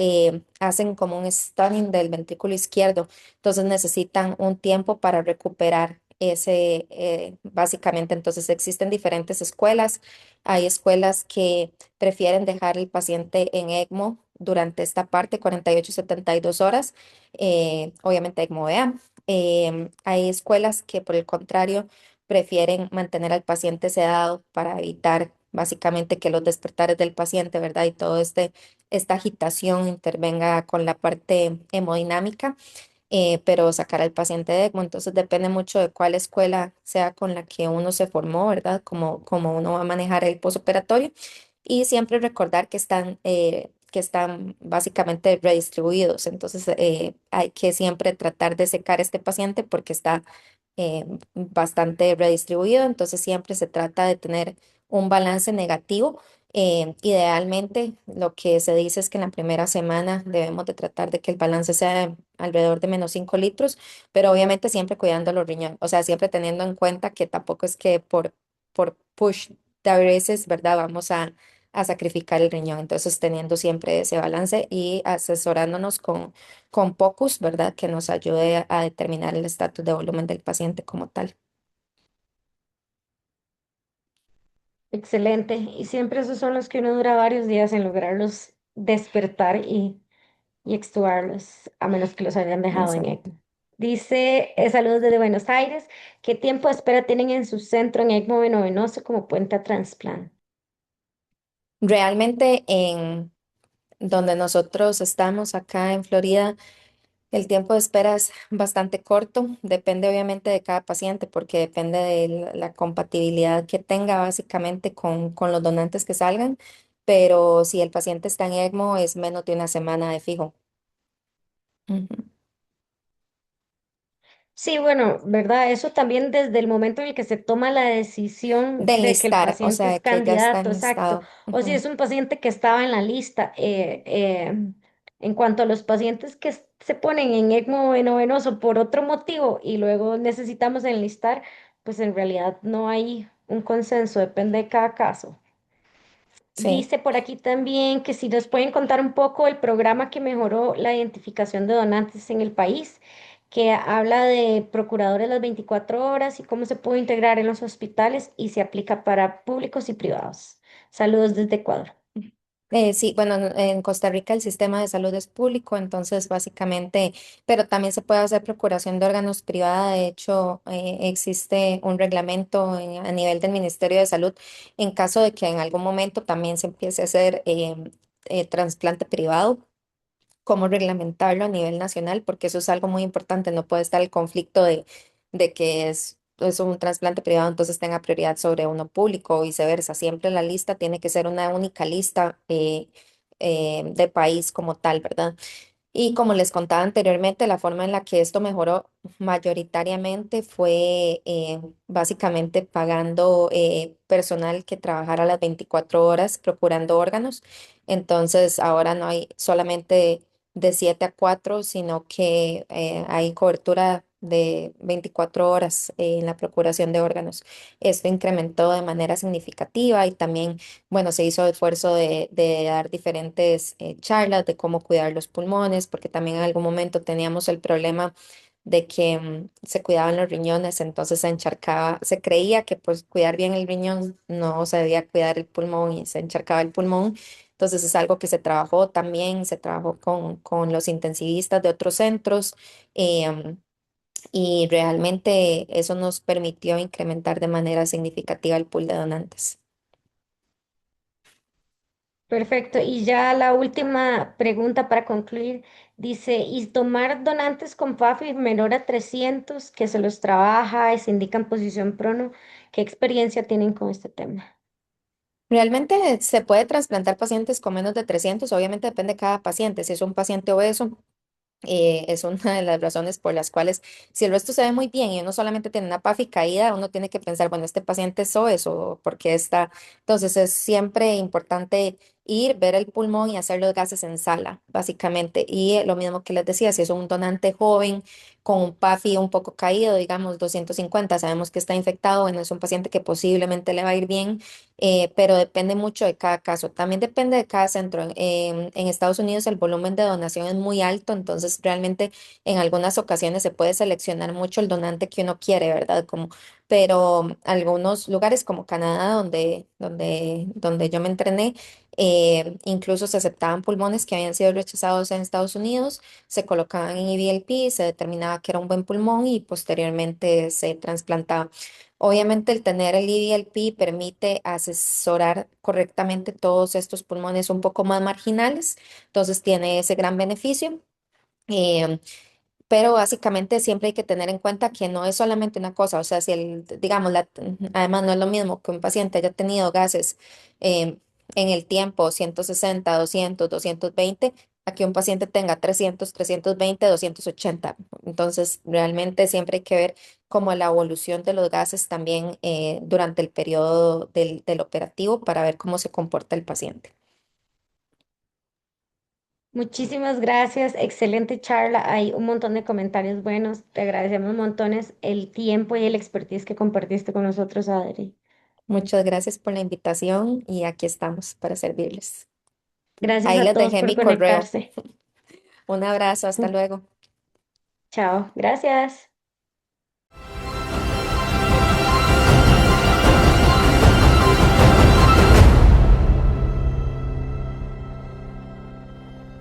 hacen como un stunning del ventrículo izquierdo, entonces necesitan un tiempo para recuperar básicamente. Entonces existen diferentes escuelas. Hay escuelas que prefieren dejar el paciente en ECMO durante esta parte, 48 a 72 horas, obviamente ECMO vea. Hay escuelas que por el contrario prefieren mantener al paciente sedado para evitar básicamente que los despertares del paciente, ¿verdad? Y esta agitación intervenga con la parte hemodinámica, pero sacar al paciente de ECMO. Entonces depende mucho de cuál escuela sea con la que uno se formó, ¿verdad? Como uno va a manejar el posoperatorio. Y siempre recordar que están básicamente redistribuidos. Entonces hay que siempre tratar de secar este paciente porque está bastante redistribuido. Entonces siempre se trata de tener un balance negativo. Idealmente, lo que se dice es que en la primera semana debemos de tratar de que el balance sea alrededor de -5 litros, pero obviamente siempre cuidando los riñones, o sea, siempre teniendo en cuenta que tampoco es que por push diuresis, ¿verdad? Vamos a sacrificar el riñón. Entonces, teniendo siempre ese balance y asesorándonos con POCUS, ¿verdad? Que nos ayude a determinar el estatus de volumen del paciente como tal. Excelente. Y siempre esos son los que uno dura varios días en lograrlos despertar y extubarlos, a menos que los hayan dejado en Exacto. ECMO. Dice, saludos desde Buenos Aires. ¿Qué tiempo de espera tienen en su centro en ECMO venoso como puente a trasplante? Realmente en donde nosotros estamos acá en Florida, El tiempo de espera es bastante corto, depende obviamente de cada paciente porque depende de la compatibilidad que tenga básicamente con los donantes que salgan, pero si el paciente está en ECMO es menos de una semana de fijo. Ujú. Sí, bueno, ¿verdad? Eso también desde el momento en el que se toma la decisión De de que el enlistar, o paciente es sea, que ya está candidato, exacto. enlistado. O si Ujú. es un paciente que estaba en la lista. En cuanto a los pacientes que se ponen en ECMO venoso por otro motivo y luego necesitamos enlistar, pues en realidad no hay un consenso, depende de cada caso. Sí. Dice por aquí también que si nos pueden contar un poco el programa que mejoró la identificación de donantes en el país, que habla de procuradores las 24 horas y cómo se puede integrar en los hospitales y se aplica para públicos y privados. Saludos desde Ecuador. Sí, bueno, en Costa Rica el sistema de salud es público, entonces básicamente, pero también se puede hacer procuración de órganos privada. De hecho, existe un reglamento a nivel del Ministerio de Salud en caso de que en algún momento también se empiece a hacer trasplante privado, cómo reglamentarlo a nivel nacional, porque eso es algo muy importante. No puede estar el conflicto de que es un trasplante privado, entonces tenga prioridad sobre uno público o viceversa. Siempre la lista tiene que ser una única lista de país como tal, ¿verdad? Y como les contaba anteriormente, la forma en la que esto mejoró mayoritariamente fue básicamente pagando personal que trabajara las 24 horas procurando órganos. Entonces ahora no hay solamente de 7 a 4, sino que hay cobertura de 24 horas en la procuración de órganos. Esto incrementó de manera significativa y también bueno, se hizo esfuerzo de dar diferentes charlas de cómo cuidar los pulmones, porque también en algún momento teníamos el problema de que se cuidaban los riñones, entonces se encharcaba, se creía que pues cuidar bien el riñón no se debía cuidar el pulmón y se encharcaba el pulmón. Entonces es algo que se trabajó también, se trabajó con los intensivistas de otros centros. Y realmente eso nos permitió incrementar de manera significativa el pool de donantes. Perfecto. Y ya la última pregunta para concluir. Dice, ¿y tomar donantes con PAFI menor a 300 que se los trabaja y se indican posición prono? ¿Qué experiencia tienen con este tema? Realmente se puede trasplantar pacientes con menos de 300, obviamente depende de cada paciente. Si es un paciente obeso, es una de las razones por las cuales, si el resto se ve muy bien y uno solamente tiene una PAFI caída, uno tiene que pensar, bueno, este paciente es obeso, ¿por qué está? Entonces es siempre importante ir, ver el pulmón y hacer los gases en sala, básicamente. Y lo mismo que les decía, si es un donante joven con un PAFI un poco caído, digamos 250, sabemos que está infectado, bueno, es un paciente que posiblemente le va a ir bien, pero depende mucho de cada caso. También depende de cada centro. En Estados Unidos el volumen de donación es muy alto, entonces realmente en algunas ocasiones se puede seleccionar mucho el donante que uno quiere, ¿verdad? Como, pero algunos lugares como Canadá, donde yo me entrené, incluso se aceptaban pulmones que habían sido rechazados en Estados Unidos, se colocaban en EVLP, se determinaba que era un buen pulmón y posteriormente se trasplantaba. Obviamente el tener el EVLP permite asesorar correctamente todos estos pulmones un poco más marginales, entonces tiene ese gran beneficio. Em, pero básicamente siempre hay que tener en cuenta que no es solamente una cosa, o sea, si digamos, además no es lo mismo que un paciente haya tenido gases em, en el tiempo 160, 200, 220, a que un paciente tenga 300, 320, 280. Entonces, realmente siempre hay que ver como la evolución de los gases también durante el periodo del operativo para ver cómo se comporta el paciente. Muchísimas gracias, excelente charla. Hay un montón de comentarios buenos. Te agradecemos montones el tiempo y el expertise que compartiste con nosotros, Adri. Muchas gracias por la invitación y aquí estamos para servirles. Gracias Ahí a les todos dejé por mi correo. conectarse. Un abrazo, hasta luego. Chao, gracias.